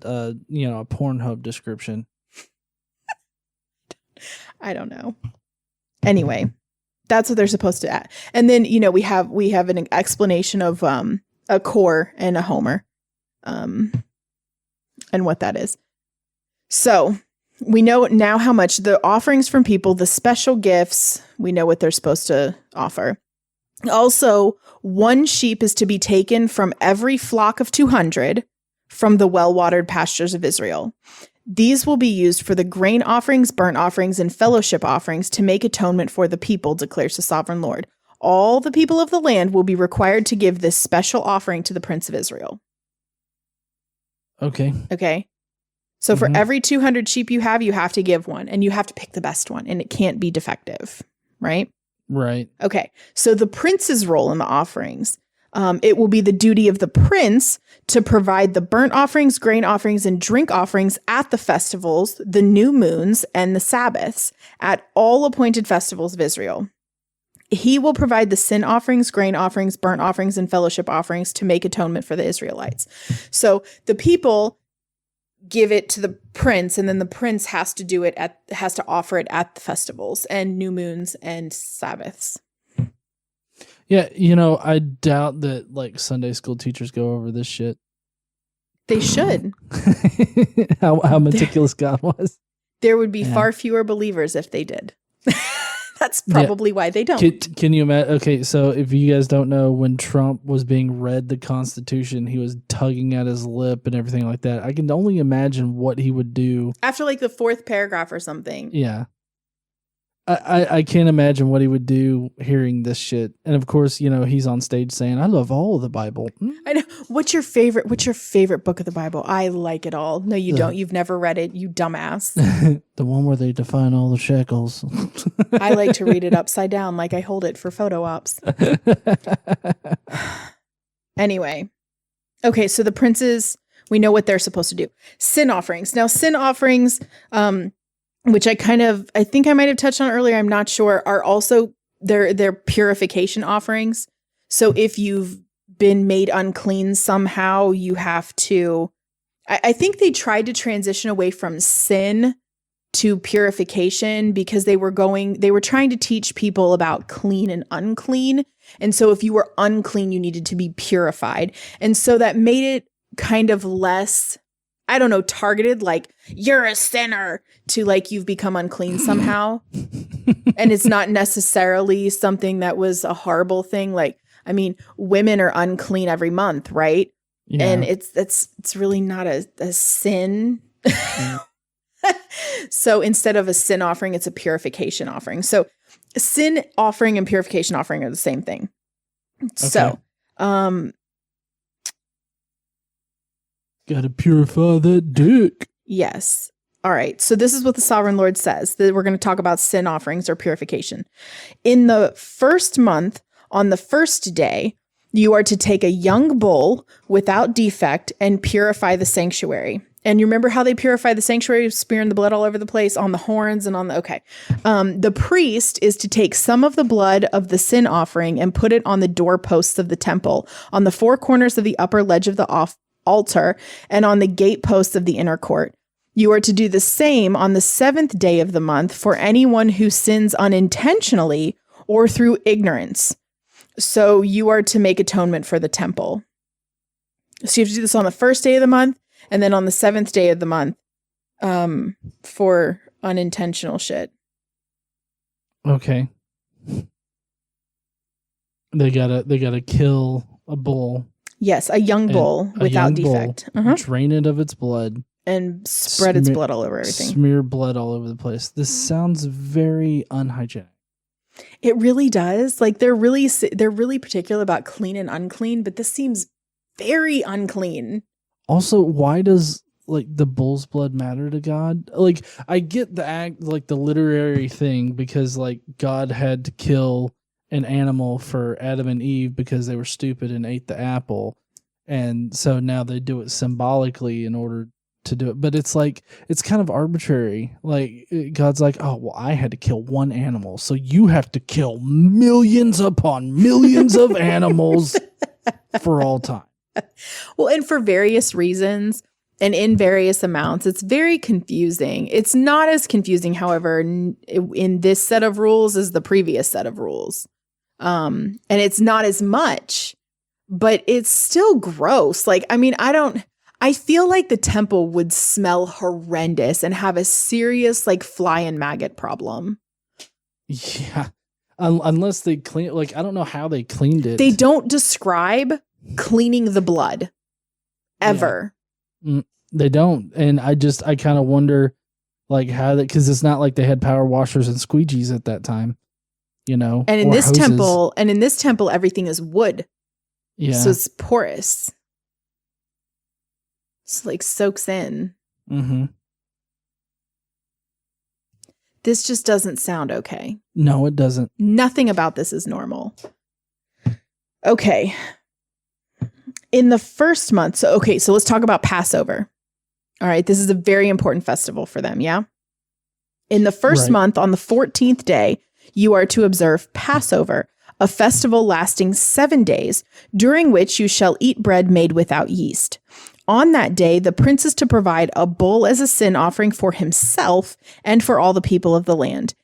Pornhub description. I don't know. Anyway, That's what they're supposed to add. And then, we have an explanation of a core and a homer, and what that is. So we know now how much the offerings from people, the special gifts, we know what they're supposed to offer. Also, 1 sheep is to be taken from every flock of 200 from the well-watered pastures of Israel. These will be used for the grain offerings, burnt offerings, and fellowship offerings to make atonement for the people, declares the sovereign Lord. All the people of the land will be required to give this special offering to the Prince of Israel. Okay. So for every 200 sheep you have to give one, and you have to pick the best one, and it can't be defective, right? Right. Okay. So the prince's role in the offerings, it will be the duty of the prince to provide the burnt offerings, grain offerings, and drink offerings at the festivals, the new moons, and the Sabbaths at all appointed festivals of Israel. He will provide the sin offerings, grain offerings, burnt offerings, and fellowship offerings to make atonement for the Israelites. So the people give it to the prince, and then the prince has to offer it at the festivals and new moons and Sabbaths. Yeah, I doubt that like Sunday school teachers go over this shit. They should. how meticulous God was. There would be far fewer believers if they did. That's probably why they don't. Can you imagine? Okay, so if you guys don't know, when Trump was being read the Constitution, he was tugging at his lip and everything like that. I can only imagine what he would do. After like the 4th paragraph or something. Yeah. I can't imagine what he would do hearing this shit. And of course, he's on stage saying, I love all of the Bible. I know. What's your favorite book of the Bible? I like it all. No, you don't. You've never read it, you dumbass. The one where they define all the shekels. I like to read it upside down like I hold it for photo ops. Anyway. Okay, so the princes, we know what they're supposed to do. Sin offerings. Now, sin offerings, which I think I might have touched on earlier, I'm not sure, are also they're purification offerings. So if you've been made unclean somehow, you have to, I think they tried to transition away from sin to purification because they were trying to teach people about clean and unclean. And so if you were unclean, you needed to be purified. And so that made it kind of less, I don't know, targeted, like you're a sinner, to like you've become unclean somehow. And it's not necessarily something that was a horrible thing. Like, I mean, women are unclean every month, right? Yeah. And it's really not a sin. So instead of a sin offering, it's a purification offering. So sin offering and purification offering are the same thing. Okay. So, gotta purify that dick. Yes. All right. So this is what the sovereign Lord says, that we're going to talk about sin offerings or purification. In the first month, on the first day, you are to take a young bull without defect and purify the sanctuary. And you remember how they purify the sanctuary, smearing the blood all over the place on the horns and on the, okay. The priest is to take some of the blood of the sin offering and put it on the doorposts of the temple, on the 4 corners of the upper ledge of the altar, and on the gateposts of the inner court. You are to do the same on the 7th day of the month for anyone who sins unintentionally or through ignorance. So you are to make atonement for the temple. So you have to do this on the first day of the month, and then on the 7th day of the month, for unintentional shit. Okay. They gotta kill a bull. Yes, a young bull without defect. Drain it of its blood. And spread its blood all over everything. Smear blood all over the place. This sounds very unhygienic. It really does. Like they're really particular about clean and unclean, but this seems very unclean. Also, why does like the bull's blood matter to God? Like I get the act, like the literary thing, because like God had to kill an animal for Adam and Eve because they were stupid and ate the apple. And so now they do it symbolically in order to do it. But it's like, it's kind of arbitrary. Like God's like, oh, well, I had to kill one animal, so you have to kill millions upon millions of animals for all time. Well, and for various reasons. and in various amounts. It's very confusing. It's not as confusing, however, in this set of rules as the previous set of rules. And it's not as much, but it's still gross. Like, I mean, I feel like the temple would smell horrendous and have a serious like fly and maggot problem. Yeah. Unless they clean, like, I don't know how they cleaned it. They don't describe cleaning the blood ever. Yeah. They don't. And I kind of wonder like how that, because it's not like they had power washers and squeegees at that time, you know. And in this temple, everything is wood. Yeah. So it's porous. It's like soaks in. Mm-hmm. This just doesn't sound okay. No, it doesn't. Nothing about this is normal. Okay. In the first month, so let's talk about Passover. All right, this is a very important festival for them, yeah? In the first month, on the 14th day, you are to observe Passover, a festival lasting 7 days, during which you shall eat bread made without yeast. On that day, the prince is to provide a bull as a sin offering for himself and for all the people of the land.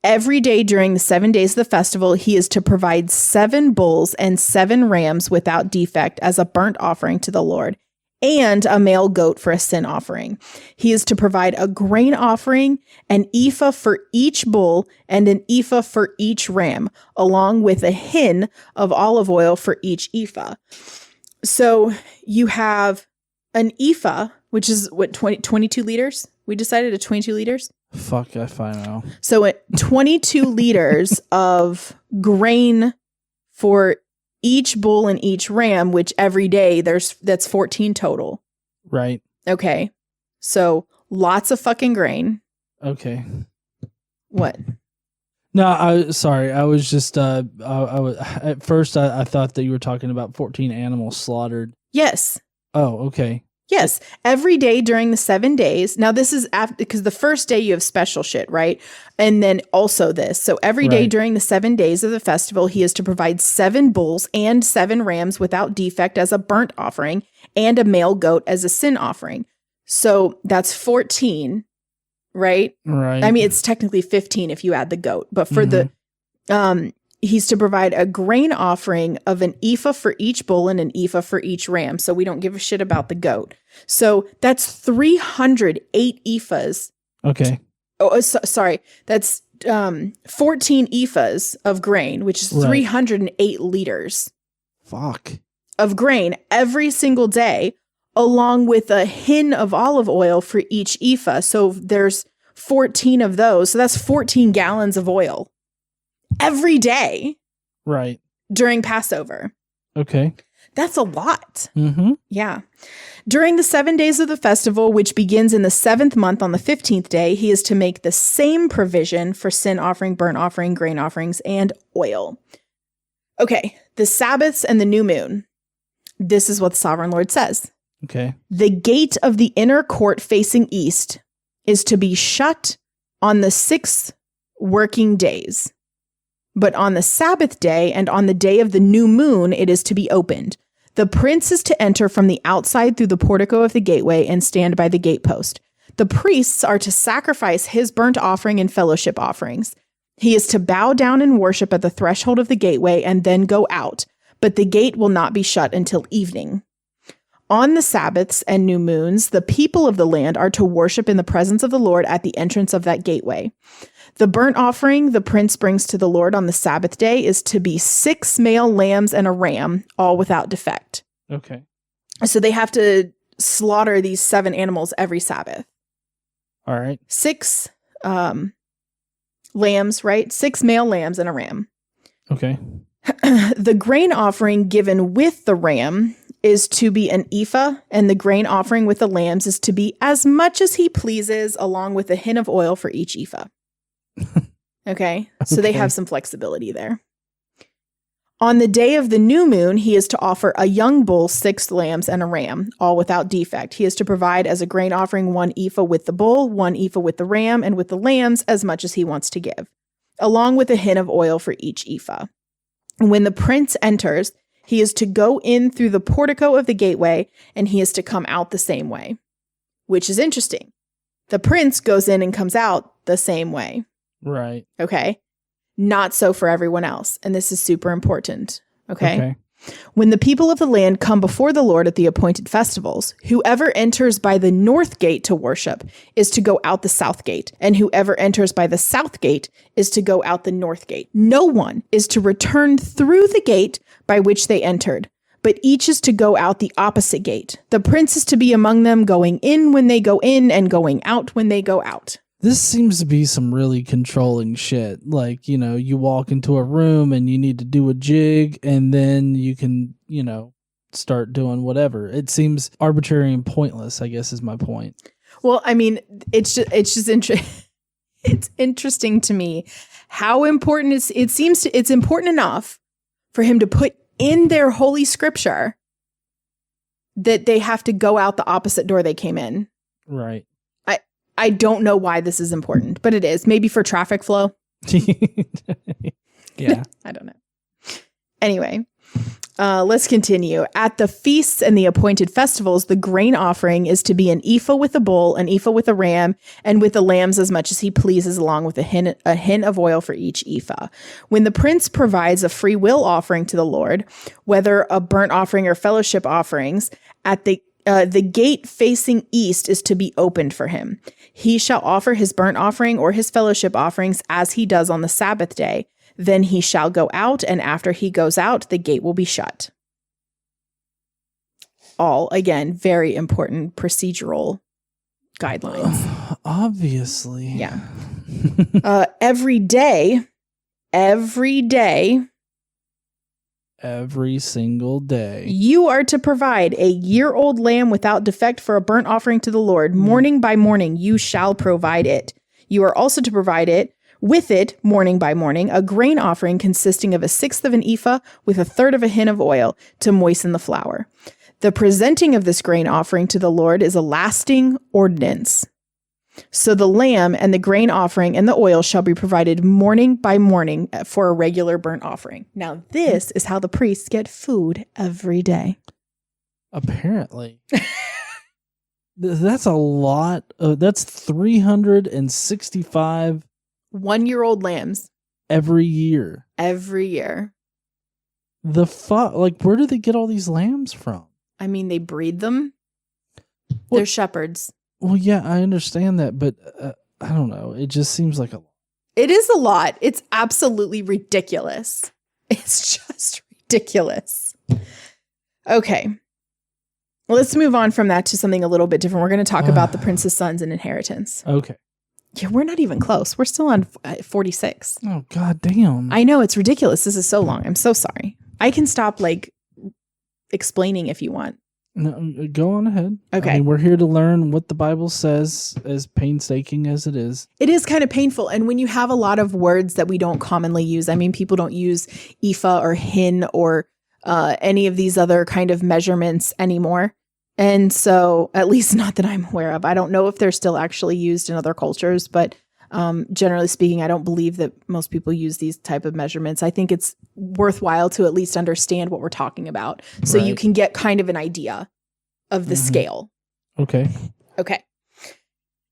Every day during the 7 days of the festival, he is to provide 7 bulls and 7 rams without defect as a burnt offering to the Lord, and a male goat for a sin offering. He is to provide a grain offering, an ephah for each bull, and an ephah for each ram, along with a hin of olive oil for each ephah. So you have an ephah, which is what, 22 liters? We decided at 22 liters? Fuck if I know. So at 22 liters of grain for each bull and each ram, which every day that's 14 total. Right. Okay. So lots of fucking grain. Okay. What? No, I was just I was at first I thought that you were talking about 14 animals slaughtered. Yes. Oh, okay. Yes. Every day during the 7 days. Now this is after, because the first day you have special shit, right? And then also this. So every day during the 7 days of the festival, he is to provide 7 bulls and 7 rams without defect as a burnt offering and a male goat as a sin offering. So that's 14, right? Right. I mean, it's technically 15 if you add the goat, but for the, he's to provide a grain offering of an ephah for each bull and an ephah for each ram. So we don't give a shit about the goat. So that's 308 ephahs. Okay. Sorry. That's 14 ephahs of grain, which is 308 liters. Fuck. Of grain every single day, along with a hin of olive oil for each ephah. So there's 14 of those. So that's 14 gallons of oil. Every day. Right. During Passover. Okay. That's a lot. Mm-hmm. Yeah. During the 7 days of the festival, which begins in the 7th month on the 15th day, he is to make the same provision for sin offering, burnt offering, grain offerings, and oil. Okay. The Sabbaths and the new moon. This is what the sovereign Lord says. Okay. The gate of the inner court facing east is to be shut on the 6 working days. But on the Sabbath day and on the day of the new moon, it is to be opened. The prince is to enter from the outside through the portico of the gateway and stand by the gatepost. The priests are to sacrifice his burnt offering and fellowship offerings. He is to bow down and worship at the threshold of the gateway and then go out, but the gate will not be shut until evening. On the Sabbaths and new moons, the people of the land are to worship in the presence of the Lord at the entrance of that gateway. The burnt offering the prince brings to the Lord on the Sabbath day is to be 6 male lambs and a ram, all without defect. Okay. So they have to slaughter these 7 animals every Sabbath. All right. 6 lambs, right? 6 male lambs and a ram. Okay. The grain offering given with the ram is to be an ephah, and the grain offering with the lambs is to be as much as he pleases, along with a hin of oil for each ephah. Okay, so they have some flexibility there. On the day of the new moon, he is to offer a young bull, 6 lambs, and a ram, all without defect. He is to provide as a grain offering 1 ephah with the bull, 1 ephah with the ram, and with the lambs as much as he wants to give, along with a hin of oil for each ephah. When the prince enters, he is to go in through the portico of the gateway, and he is to come out the same way. which is interesting. The prince goes in and comes out the same way. Right. Okay. Not so for everyone else. And this is super important. Okay. When the people of the land come before the Lord at the appointed festivals, whoever enters by the north gate to worship is to go out the south gate, and whoever enters by the south gate is to go out the north gate. No one is to return through the gate by which they entered, but each is to go out the opposite gate. The prince is to be among them, going in when they go in and going out when they go out. This seems to be some really controlling shit. Like, you walk into a room and you need to do a jig and then you can, start doing whatever. It seems arbitrary and pointless, I guess is my point. Well, I mean, it's interesting to me how important it's important enough for him to put in their holy scripture that they have to go out the opposite door they came in. Right. I don't know why this is important, but it is. Maybe for traffic flow. Yeah. I don't know. Anyway, let's continue. At the feasts and the appointed festivals, the grain offering is to be an ephah with a bull, an ephah with a ram, and with the lambs as much as he pleases, along with a hin of oil for each ephah. When the prince provides a free will offering to the Lord, whether a burnt offering or fellowship offerings, at the gate facing east is to be opened for him. He shall offer his burnt offering or his fellowship offerings as he does on the Sabbath day. Then he shall go out, and after he goes out, the gate will be shut. All, again, very important procedural guidelines. Obviously. Yeah. Every single day. You are to provide a year-old lamb without defect for a burnt offering to the Lord. Morning by morning, you shall provide it. You are also to provide it with it, morning by morning, a grain offering consisting of 1/6 of an ephah with 1/3 of a hin of oil to moisten the flour. The presenting of this grain offering to the Lord is a lasting ordinance. So the lamb and the grain offering and the oil shall be provided morning by morning for a regular burnt offering. Now, this is how the priests get food every day. Apparently. That's a lot. That's 365 1-year-old lambs. Every year. Every year. The fuck? Like, where do they get all these lambs from? I mean, they breed them. They're shepherds. Well, yeah, I understand that, but I don't know. It just seems like a lot. It is a lot. It's absolutely ridiculous. It's just ridiculous. Okay. Well, let's move on from that to something a little bit different. We're going to talk about the prince's sons and inheritance. Okay. Yeah, we're not even close. We're still on 46. Oh, god damn. I know, it's ridiculous. This is so long. I'm so sorry. I can stop, explaining if you want. No, go on ahead. Okay. I mean, we're here to learn what the Bible says, as painstaking as it is. It is kind of painful. And when you have a lot of words that we don't commonly use, I mean, people don't use ephah or hin or any of these other kind of measurements anymore. And so, at least not that I'm aware of. I don't know if they're still actually used in other cultures, but generally speaking, I don't believe that most people use these type of measurements. I think it's worthwhile to at least understand what we're talking about so you can get kind of an idea of the scale. Okay.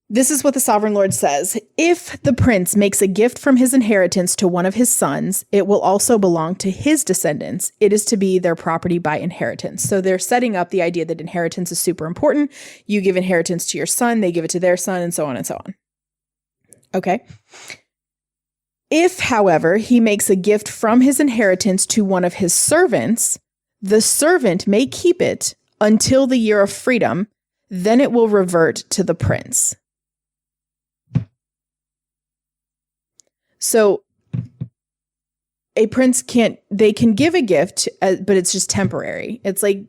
This is what the sovereign Lord says. If the prince makes a gift from his inheritance to one of his sons, it will also belong to his descendants. It is to be their property by inheritance. So they're setting up the idea that inheritance is super important. You give inheritance to your son, they give it to their son, and so on and so on. Okay. If, however, he makes a gift from his inheritance to one of his servants, the servant may keep it until the year of freedom, then it will revert to the prince. So a prince they can give a gift, but it's just temporary. It's like,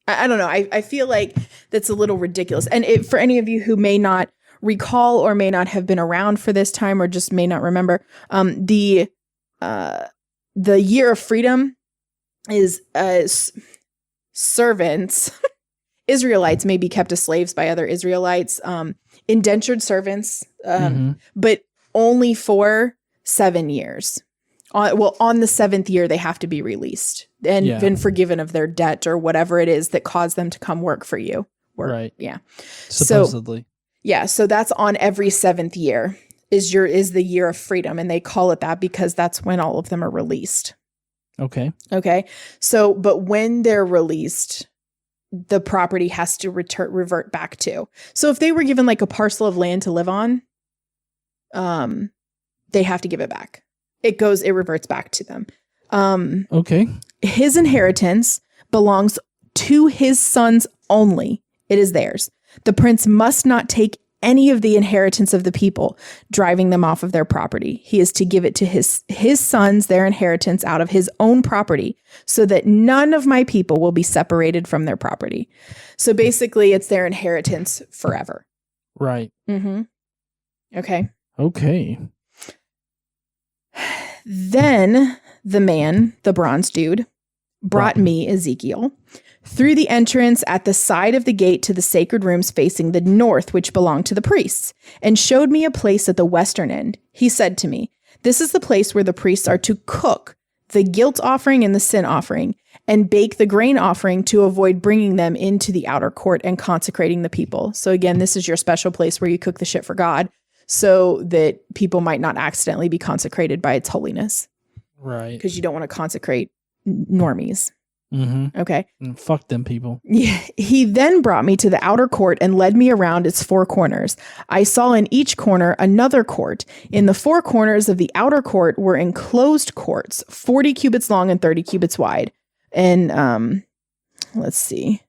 I don't know. I feel like that's a little ridiculous. And for any of you who may not recall or may not have been around for this time or just may not remember, the year of freedom is servants, Israelites may be kept as slaves by other Israelites, indentured servants, but only for 7 years. On the 7th year, they have to be released and been forgiven of their debt or whatever it is that caused them to come work for you, Right. Yeah. Supposedly. So that's on every 7th year is the year of freedom. And they call it that because that's when all of them are released. Okay. Okay. So, but when they're released, the property has to revert back to. So if they were given like a parcel of land to live on, they have to give it back. It reverts back to them. Okay. His inheritance belongs to his sons only. It is theirs. The prince must not take any of the inheritance of the people, driving them off of their property. He is to give it to his sons, their inheritance out of his own property, so that none of my people will be separated from their property. So basically, it's their inheritance forever. Right. Mm-hmm. Okay. Okay. Then the man, the bronze dude, brought me, Ezekiel, through the entrance at the side of the gate to the sacred rooms facing the north, which belonged to the priests, and showed me a place at the western end. He said to me, "This is the place where the priests are to cook the guilt offering and the sin offering, and bake the grain offering to avoid bringing them into the outer court and consecrating the people." So again, this is your special place where you cook the shit for God so that people might not accidentally be consecrated by its holiness. Right. Because you don't want to consecrate normies. Mm-hmm. Okay. Fuck them people. Yeah. He then brought me to the outer court and led me around its 4 corners. I saw in each corner another court. In the 4 corners of the outer court were enclosed courts, 40 cubits long and 30 cubits wide. And let's see.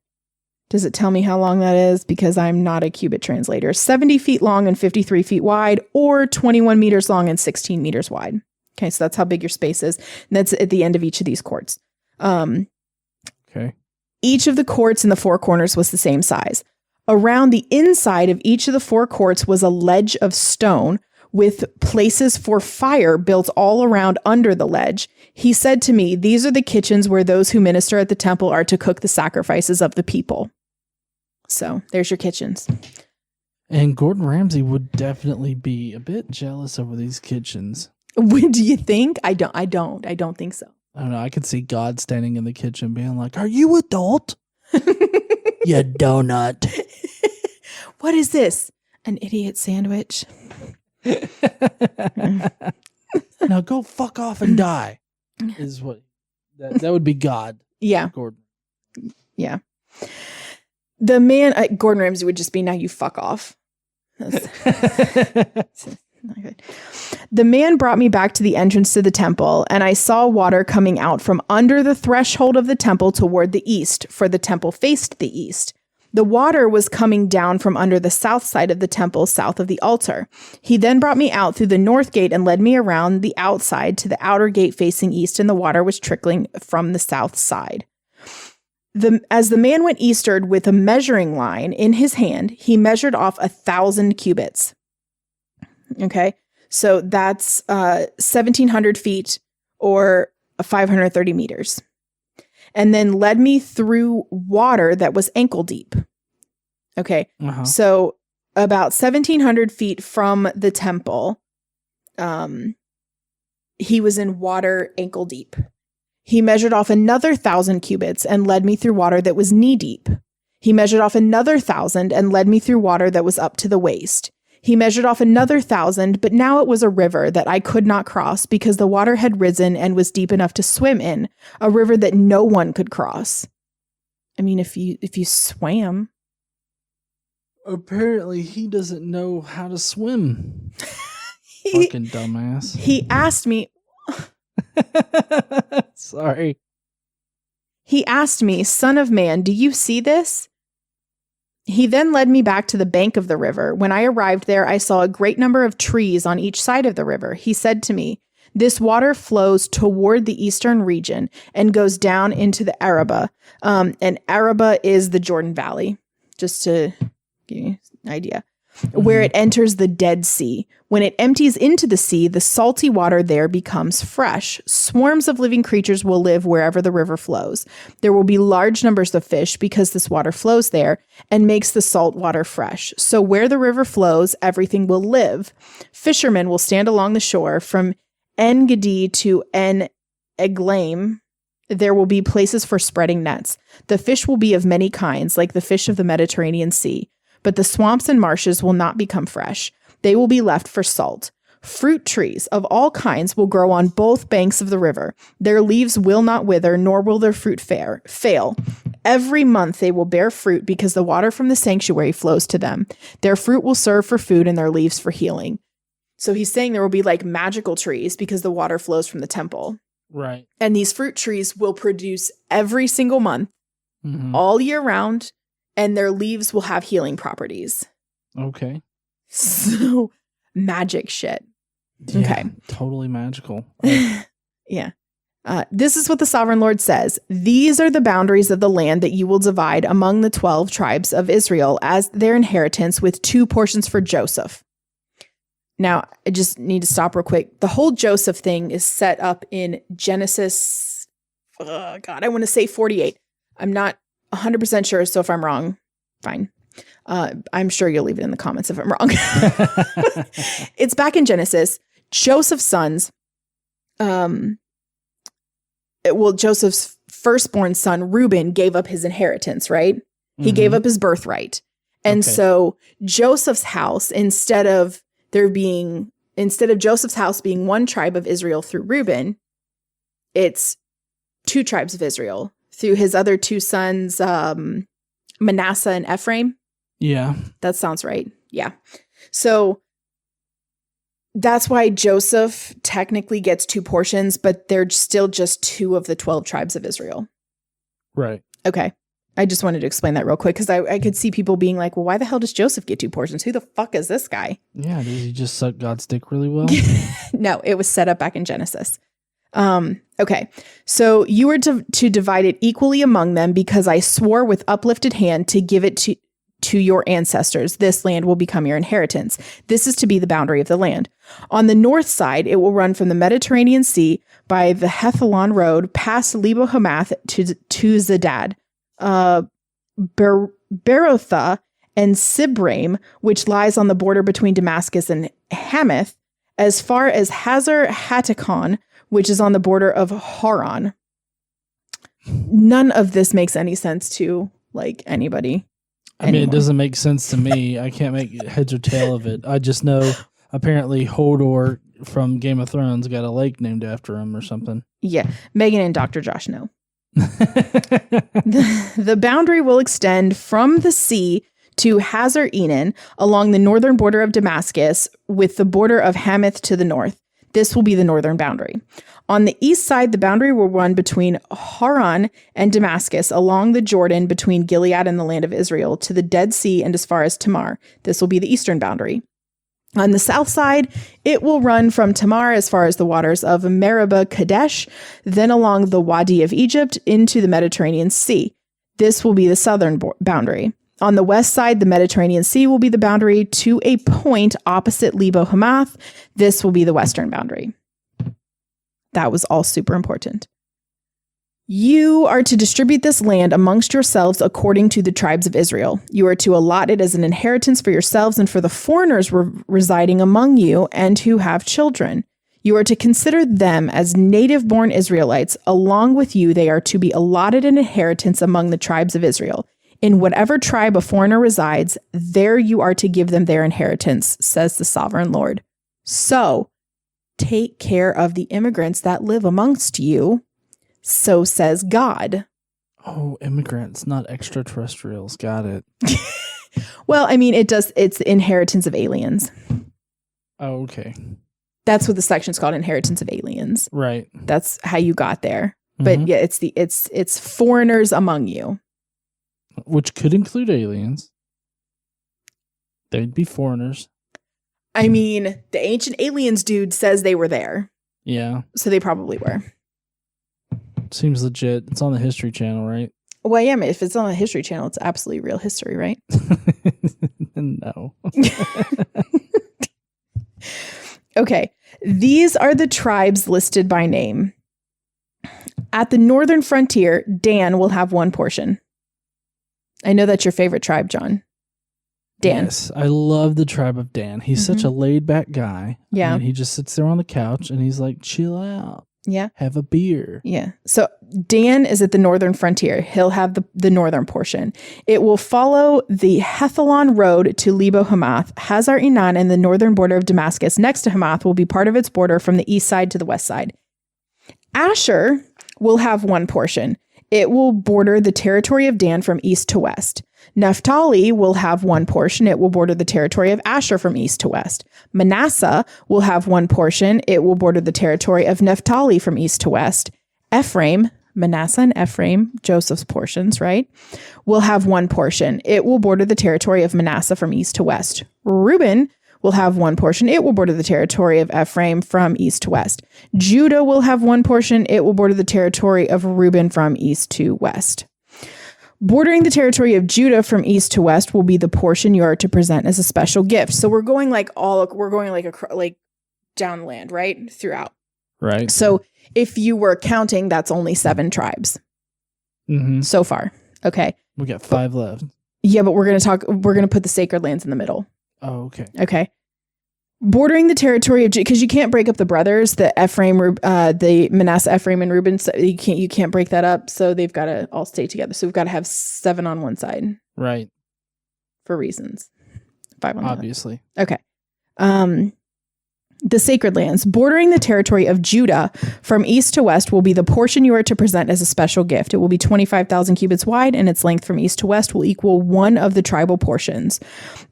Does it tell me how long that is? Because I'm not a cubit translator. 70 feet long and 53 feet wide, or 21 meters long and 16 meters wide. Okay, so that's how big your space is. And that's at the end of each of these courts. Okay. Each of the courts in the 4 corners was the same size. Around the inside of each of the 4 courts was a ledge of stone with places for fire built all around under the ledge. He said to me, "These are the kitchens where those who minister at the temple are to cook the sacrifices of the people." So there's your kitchens. And Gordon Ramsay would definitely be a bit jealous over these kitchens. Do you think? I don't think so. I don't know. I could see God standing in the kitchen being like, "Are you adult? You donut." What is this? An idiot sandwich? Now go fuck off and die. Is what that would be God. Yeah. Gordon. Yeah. The man, Gordon Ramsay would just be, "Now you fuck off." That's not good. The man brought me back to the entrance to the temple, and I saw water coming out from under the threshold of the temple toward the east, for the temple faced the east. The water was coming down from under the south side of the temple, south of the altar. He then brought me out through the north gate and led me around the outside to the outer gate facing east, and the water was trickling from the south side. As the man went eastward with a measuring line in his hand, he measured off 1,000 cubits. Okay, so that's 1,700 feet or 530 meters. And then led me through water that was ankle deep. Okay, So about 1,700 feet from the temple, he was in water ankle deep. He measured off another 1,000 cubits and led me through water that was knee deep. He measured off another 1,000 and led me through water that was up to the waist. He measured off another 1,000, but now it was a river that I could not cross because the water had risen and was deep enough to swim in, a river that no one could cross. I mean, if you swam. Apparently he doesn't know how to swim. Fucking dumbass. He asked me. Sorry. He asked me, "Son of man, do you see this?" He then led me back to the bank of the river. When I arrived there, I saw a great number of trees on each side of the river. He said to me, "This water flows toward the eastern region and goes down into the Araba." And Araba is the Jordan Valley, just to give you an idea, where it enters the Dead Sea. When it empties into the sea, the salty water there becomes fresh. Swarms of living creatures will live wherever the river flows. There will be large numbers of fish because this water flows there and makes the salt water fresh. So where the river flows, everything will live. Fishermen will stand along the shore from En Gedi to En Eglaim. there will be places for spreading nets. The fish will be of many kinds, like the fish of the Mediterranean Sea. But the swamps and marshes will not become fresh. They will be left for salt. Fruit trees of all kinds will grow on both banks of the river. Their leaves will not wither, nor will their fruit fail. Every month they will bear fruit because the water from the sanctuary flows to them. Their fruit will serve for food and their leaves for healing. So he's saying there will be like magical trees because the water flows from the temple. Right. And these fruit trees will produce every single month, all year round, and their leaves will have healing properties. Okay. So magic shit. Yeah, okay. Totally magical. Yeah. This is what the sovereign Lord says. These are the boundaries of the land that you will divide among the 12 tribes of Israel as their inheritance, with 2 portions for Joseph. Now, I just need to stop real quick. The whole Joseph thing is set up in Genesis, I want to say 48. I'm not 100% sure, so if I'm wrong, fine. I'm sure you'll leave it in the comments if I'm wrong. It's back in Genesis. Joseph's sons, Joseph's firstborn son, Reuben, gave up his inheritance, right? He gave up his birthright. And so Joseph's house, instead of Joseph's house being one tribe of Israel through Reuben, it's 2 tribes of Israel through his other 2 sons, Manasseh and Ephraim. Yeah. That sounds right. Yeah. So that's why Joseph technically gets 2 portions, but they're still just 2 of the 12 tribes of Israel. Right. Okay. I just wanted to explain that real quick because I could see people being like, well, why the hell does Joseph get 2 portions? Who the fuck is this guy? Yeah. Does he just suck God's dick really well? No, it was set up back in Genesis. Okay. So you are to divide it equally among them because I swore with uplifted hand to give it to your ancestors. This land will become your inheritance. This is to be the boundary of the land. On the north side, it will run from the Mediterranean Sea by the Hethlon Road past Lebo Hamath to Zedad, Berotha, and Sibraim, which lies on the border between Damascus and Hamath, as far as Hazar Hattikon, which is on the border of Haran. None of this makes any sense to like anybody. I mean, it doesn't make sense to me. I can't make heads or tail of it. I just know apparently Hodor from Game of Thrones got a lake named after him or something. Yeah. Megan and Dr. Josh know. The boundary will extend from the sea to Hazar Enan along the northern border of Damascus, with the border of Hamath to the north. This will be the northern boundary. On the east side, the boundary will run between Haran and Damascus along the Jordan between Gilead and the land of Israel to the Dead Sea and as far as Tamar. This will be the eastern boundary. On the south side, it will run from Tamar as far as the waters of Meribah Kadesh, then along the Wadi of Egypt into the Mediterranean Sea. This will be the southern boundary. On the west side, the Mediterranean Sea will be the boundary to a point opposite Lebo Hamath. This will be the western boundary. That was all super important. You are to distribute this land amongst yourselves according to the tribes of Israel. You are to allot it as an inheritance for yourselves and for the foreigners residing among you and who have children. You are to consider them as native-born Israelites. Along with you, they are to be allotted an inheritance among the tribes of Israel. In whatever tribe a foreigner resides, there you are to give them their inheritance, says the sovereign Lord. So, take care of the immigrants that live amongst you. So says God. Oh, immigrants, not extraterrestrials. Got it. Well, I mean, it's the inheritance of aliens. Oh, okay. That's what the section's called, inheritance of aliens. Right. That's how you got there. But yeah, it's foreigners among you. Which could include aliens. They'd be foreigners. I mean, the ancient aliens dude says they were there. Yeah. So they probably were. Seems legit. It's on the History Channel, right? Well, yeah, if it's on the History Channel, it's absolutely real history, right? No. Okay. These are the tribes listed by name. At the northern frontier, Dan will have 1 portion. I know that's your favorite tribe, John. Dan. Yes, I love the tribe of Dan. He's such a laid-back guy. Yeah. And he just sits there on the couch and he's like, chill out. Yeah. Have a beer. Yeah. So Dan is at the northern frontier. He'll have the northern portion. It will follow the Hethlon road to Lebo Hamath. Hazar Enan and the northern border of Damascus next to Hamath will be part of its border from the east side to the west side. Asher will have one portion. It will border the territory of Dan from east to west. Naphtali will have one portion. It will border the territory of Asher from east to west. Manasseh will have one portion. It will border the territory of Naphtali from east to west. Ephraim, Manasseh and Ephraim, Joseph's portions, right, will have one portion. It will border the territory of Manasseh from east to west. Reuben will have one portion. It will border the territory of Ephraim from east to west. Judah will have one portion. It will border the territory of Reuben from east to west. Bordering the territory of Judah from east to west will be the portion you are to present as a special gift. So we're going like downland, right? Throughout. Right. So if you were counting, that's only 7 tribes so far. Okay. We got 5 left. Yeah, but we're going to put the sacred lands in the middle. Oh, okay. Okay. Bordering the territory of, because you can't break up the brothers, the Manasseh, Ephraim, and Reuben. So you can't break that up. So they've got to all stay together. So we've got to have 7 on one side. Right. For reasons. 5 on the other. Obviously. Okay. The sacred lands bordering the territory of Judah from east to west will be the portion you are to present as a special gift. It will be 25,000 cubits wide, and its length from east to west will equal one of the tribal portions.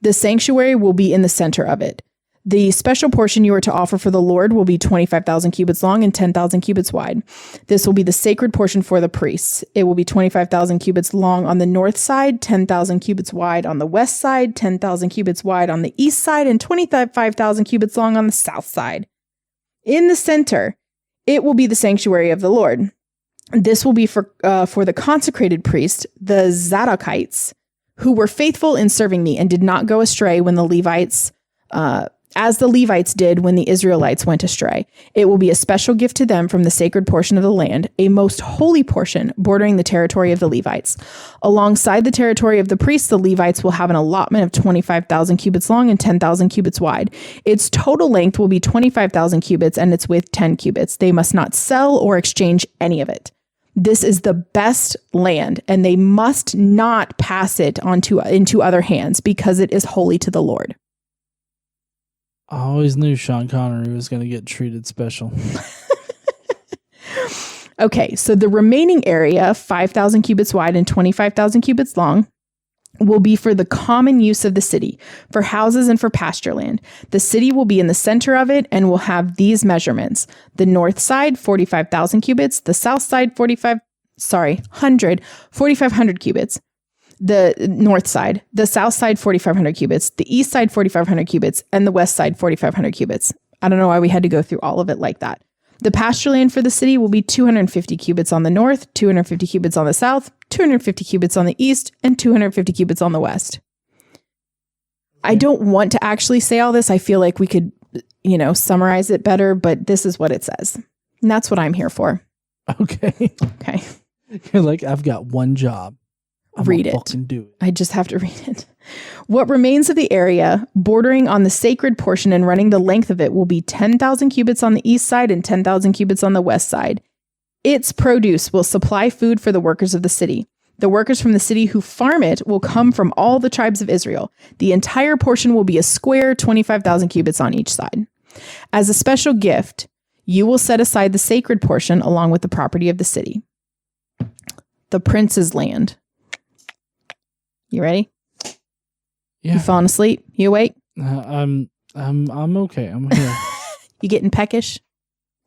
The sanctuary will be in the center of it. The special portion you are to offer for the Lord will be 25,000 cubits long and 10,000 cubits wide. This will be the sacred portion for the priests. It will be 25,000 cubits long on the north side, 10,000 cubits wide on the west side, 10,000 cubits wide on the east side, and 25,000 cubits long on the south side. In the center, it will be the sanctuary of the Lord. This will be for the consecrated priests, the Zadokites, who were faithful in serving me and did not go astray when the Levites as the Levites did when the Israelites went astray. It will be a special gift to them from the sacred portion of the land, a most holy portion bordering the territory of the Levites. Alongside the territory of the priests, the Levites will have an allotment of 25,000 cubits long and 10,000 cubits wide. Its total length will be 25,000 cubits and its width 10 cubits. They must not sell or exchange any of it. This is the best land, and they must not pass it into other hands because it is holy to the Lord. I always knew Sean Connery was going to get treated special. Okay, so the remaining area, 5,000 cubits wide and 25,000 cubits long, will be for the common use of the city, for houses and for pasture land. The city will be in the center of it and will have these measurements. The north side, 45,000 cubits. The south side, 4,500 cubits. The north side, the south side, 4,500 cubits, the east side, 4,500 cubits, and the west side, 4,500 cubits. I don't know why we had to go through all of it like that. The pasture land for the city will be 250 cubits on the north, 250 cubits on the south, 250 cubits on the east, and 250 cubits on the west. I don't want to actually say all this. I feel like we could, summarize it better, but this is what it says. And that's what I'm here for. Okay. Okay. You're like, I've got one job. Read it. Do it. I just have to read it. What remains of the area bordering on the sacred portion and running the length of it will be 10,000 cubits on the east side and 10,000 cubits on the west side. Its produce will supply food for the workers of the city. The workers from the city who farm it will come from all the tribes of Israel. The entire portion will be a square 25,000 cubits on each side. As a special gift, you will set aside the sacred portion along with the property of the city. The prince's land. You ready? Yeah. You falling asleep? You awake? I'm okay. I'm here. You getting peckish?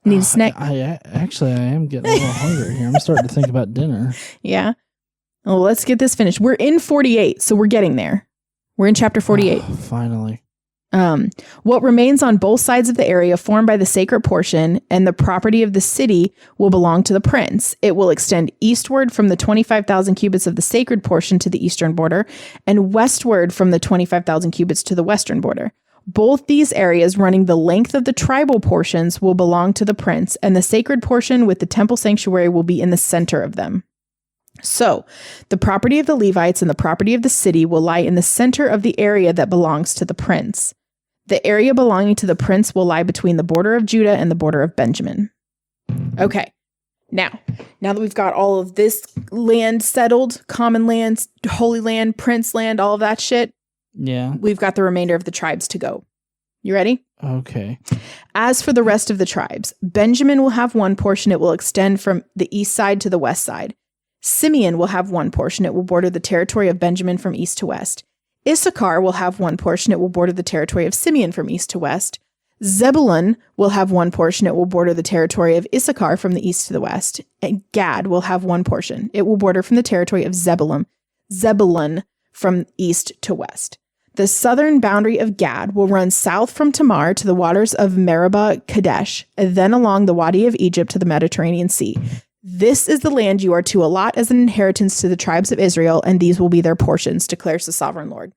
Need a snack? I am getting a little hungry here. I'm starting to think about dinner. Yeah. Well, let's get this finished. We're in 48, so we're getting there. We're in chapter 48. Oh, finally. What remains on both sides of the area formed by the sacred portion and the property of the city will belong to the prince. It will extend eastward from the 25,000 cubits of the sacred portion to the eastern border and westward from the 25,000 cubits to the western border. Both these areas running the length of the tribal portions will belong to the prince, and the sacred portion with the temple sanctuary will be in the center of them. So, the property of the Levites and the property of the city will lie in the center of the area that belongs to the prince. The area belonging to the prince will lie between the border of Judah and the border of Benjamin. Okay. Now that we've got all of this land settled, common land, holy land, prince land, all of that shit, Yeah. we've got the remainder of the tribes to go. You ready? Okay. As for the rest of the tribes, Benjamin will have one portion. It will extend from the east side to the west side. Simeon will have one portion. It will border the territory of Benjamin from east to west. Issachar will have one portion. It will border the territory of Simeon from east to west. Zebulun will have one portion. It will border the territory of Issachar from the east to the west. And Gad will have one portion. It will border from the territory of Zebulun from east to west. The southern boundary of Gad will run south from Tamar to the waters of Meribah Kadesh, and then along the Wadi of Egypt to the Mediterranean Sea. This is the land you are to allot as an inheritance to the tribes of Israel, and these will be their portions, declares the sovereign Lord.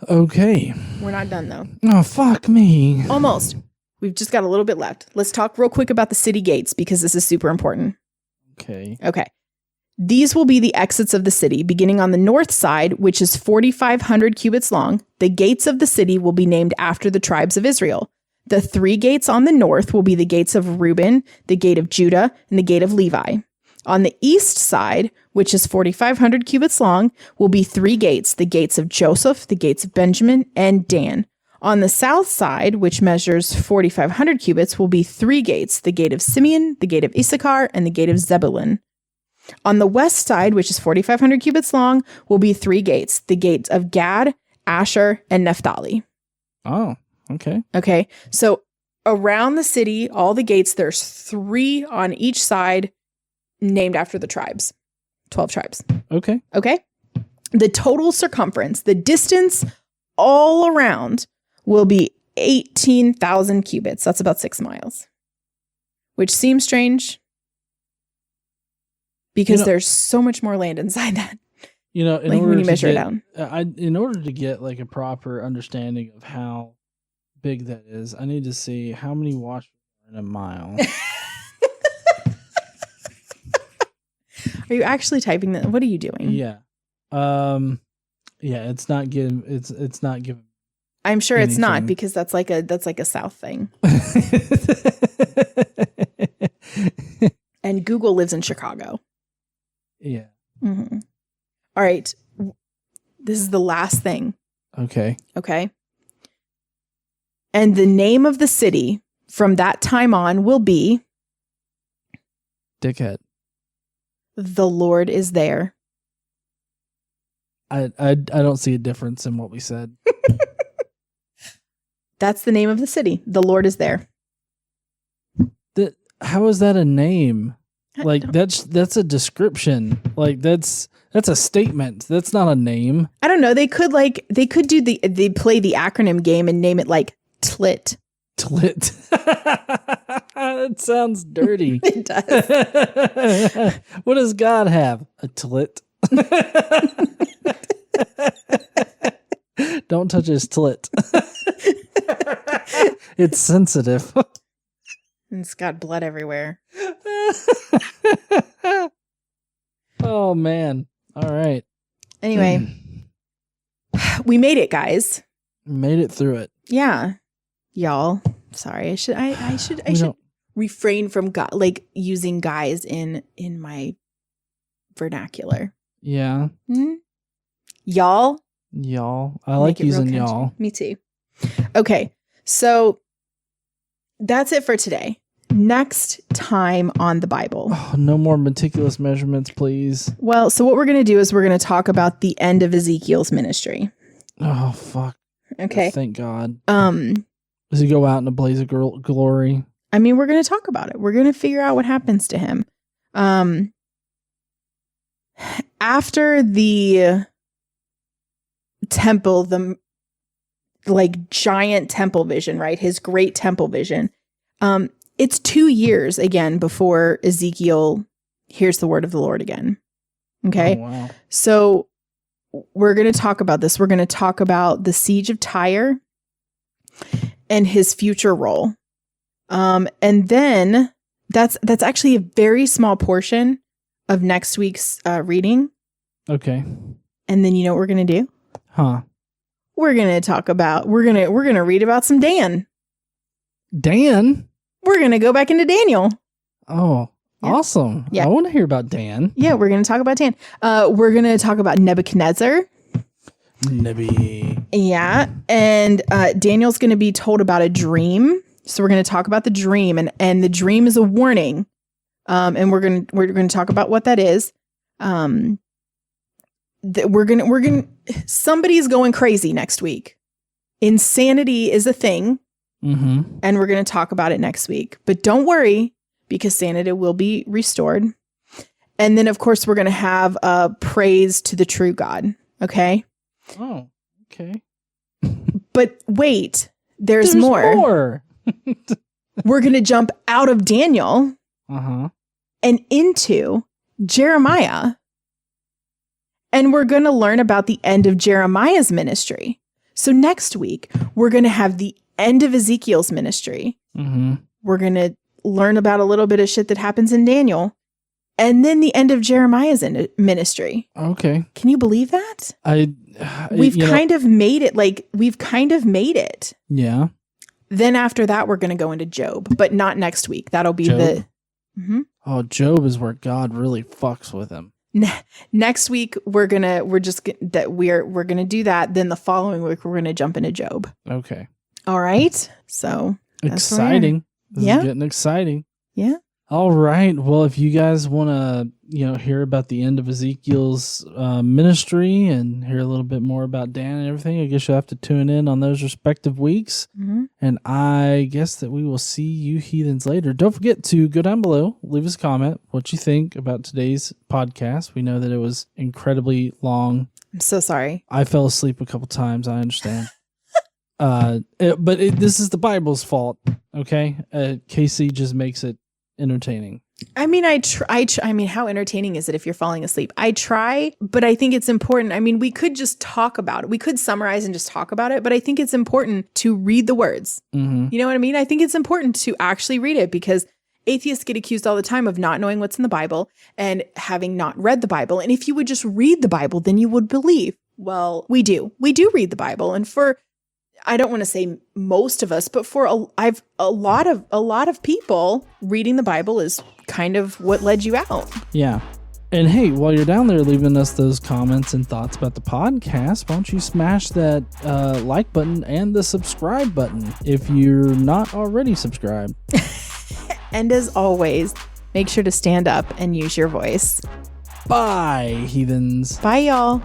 Okay. We're not done, though. Oh, fuck me. Almost. We've just got a little bit left. Let's talk real quick about the city gates, because this is super important. Okay. Okay. These will be the exits of the city, beginning on the north side, which is 4,500 cubits long. The gates of the city will be named after the tribes of Israel. The 3 gates on the north will be the gates of Reuben, the gate of Judah, and the gate of Levi. On the east side, which is 4,500 cubits long, will be 3 gates, the gates of Joseph, the gates of Benjamin, and Dan. On the south side, which measures 4,500 cubits, will be 3 gates, the gate of Simeon, the gate of Issachar, and the gate of Zebulun. On the west side, which is 4,500 cubits long, will be 3 gates, the gates of Gad, Asher, and Naphtali. Oh, okay. Okay, so around the city, all the gates, there's 3 on each side named after the tribes. 12 tribes. Okay. Okay? The total circumference, the distance all around, will be 18,000 cubits. That's about 6 miles. Which seems strange because there's so much more land inside that. In like order when you to measure it get, down. in order to get like a proper understanding of how big that is, I need to see how many washrooms are in a mile. Are you actually typing that? What are you doing? Yeah. Yeah, it's not giving it's not giving I'm sure it's not, anything. because that's like a South thing. And Google lives in Chicago. Yeah. Mm-hmm. All right. This is the last thing. Okay. Okay. And the name of the city from that time on will be Dickhead. The Lord is There. I don't see a difference in what we said. That's the name of the city. The Lord is There. How is that a name? Like that's a description. Like that's a statement. That's not a name. I don't know. They could do they play the acronym game and name it like TLIT. Tlit. That sounds dirty. It does. What does God have? A tlit. Don't touch his tlit. It's sensitive. It's got blood everywhere. Oh man. All right. Anyway, we made it, guys. Made it through it. Yeah. Y'all. Sorry. I should refrain from using guys in my vernacular. Yeah. Hmm? Y'all. I like using y'all. Me too. Okay. So that's it for today. Next time on the Bible. Oh, no more meticulous measurements, please. Well, so what we're going to do is we're going to talk about the end of Ezekiel's ministry. Oh, fuck. Okay. Thank God. Does he go out in a blaze of glory? I mean, we're going to talk about it. We're going to figure out what happens to him. After the temple, the giant temple vision, right? His great temple vision. It's 2 years again before Ezekiel hears the word of the Lord again. Okay. Oh, wow. So we're going to talk about this. We're going to talk about the siege of Tyre and his future role. And then that's actually a very small portion of next week's reading. Okay. And then you know what we're going to do? Huh. We're going to talk about, we're going to read about some Dan. Dan? We're going to go back into Daniel. Oh, Yeah. awesome. Yeah. I want to hear about Dan. Yeah, we're going to talk about Dan. We're going to talk about Nebuchadnezzar. Nebby. Yeah. And Daniel's going to be told about a dream. So we're going to talk about the dream, and the dream is a warning. And we're going to talk about what that is. Somebody's going crazy next week. Insanity is a thing. Mm-hmm. And we're going to talk about it next week. But don't worry, because sanity will be restored. And then, of course, we're going to have praise to the true God. Okay? Oh, okay. But wait, there's more. We're going to jump out of Daniel and into Jeremiah. And we're going to learn about the end of Jeremiah's ministry. So next week, we're going to have the end of Ezekiel's ministry. Mm-hmm. We're going to learn about a little bit of shit that happens in Daniel. And then the end of Jeremiah's ministry. Okay. Can you believe that? We've kind of made it. Yeah. Then after that, we're going to go into Job, but not next week. That'll be Job? Mhm. Oh, Job is where God really fucks with him. Next week we're gonna do that. Then the following week we're gonna jump into Job. Okay. All right. So exciting. This is getting exciting. Yeah. All right. Well, if you guys want to, hear about the end of Ezekiel's ministry and hear a little bit more about Dan and everything, I guess you'll have to tune in on those respective weeks. Mm-hmm. And I guess that we will see you heathens later. Don't forget to go down below, leave us a comment, what you think about today's podcast. We know that it was incredibly long. I'm so sorry. I fell asleep a couple times. I understand. But this is the Bible's fault. Okay. Casey just makes it entertaining. I mean, I mean, how entertaining is it if you're falling asleep? I try, but I think it's important. I mean, we could just talk about it. We could summarize and just talk about it, but I think it's important to read the words. Mm-hmm. You know what I mean? I think it's important to actually read it, because atheists get accused all the time of not knowing what's in the Bible and having not read the Bible. And if you would just read the Bible, then you would believe. Well, we do. We do read the Bible. And for, I don't want to say most of us, but for a lot of people, reading the Bible is kind of what led you out. Yeah. And hey, while you're down there leaving us those comments and thoughts about the podcast, why don't you smash that like button and the subscribe button if you're not already subscribed. And as always, make sure to stand up and use your voice. Bye, heathens. Bye, y'all.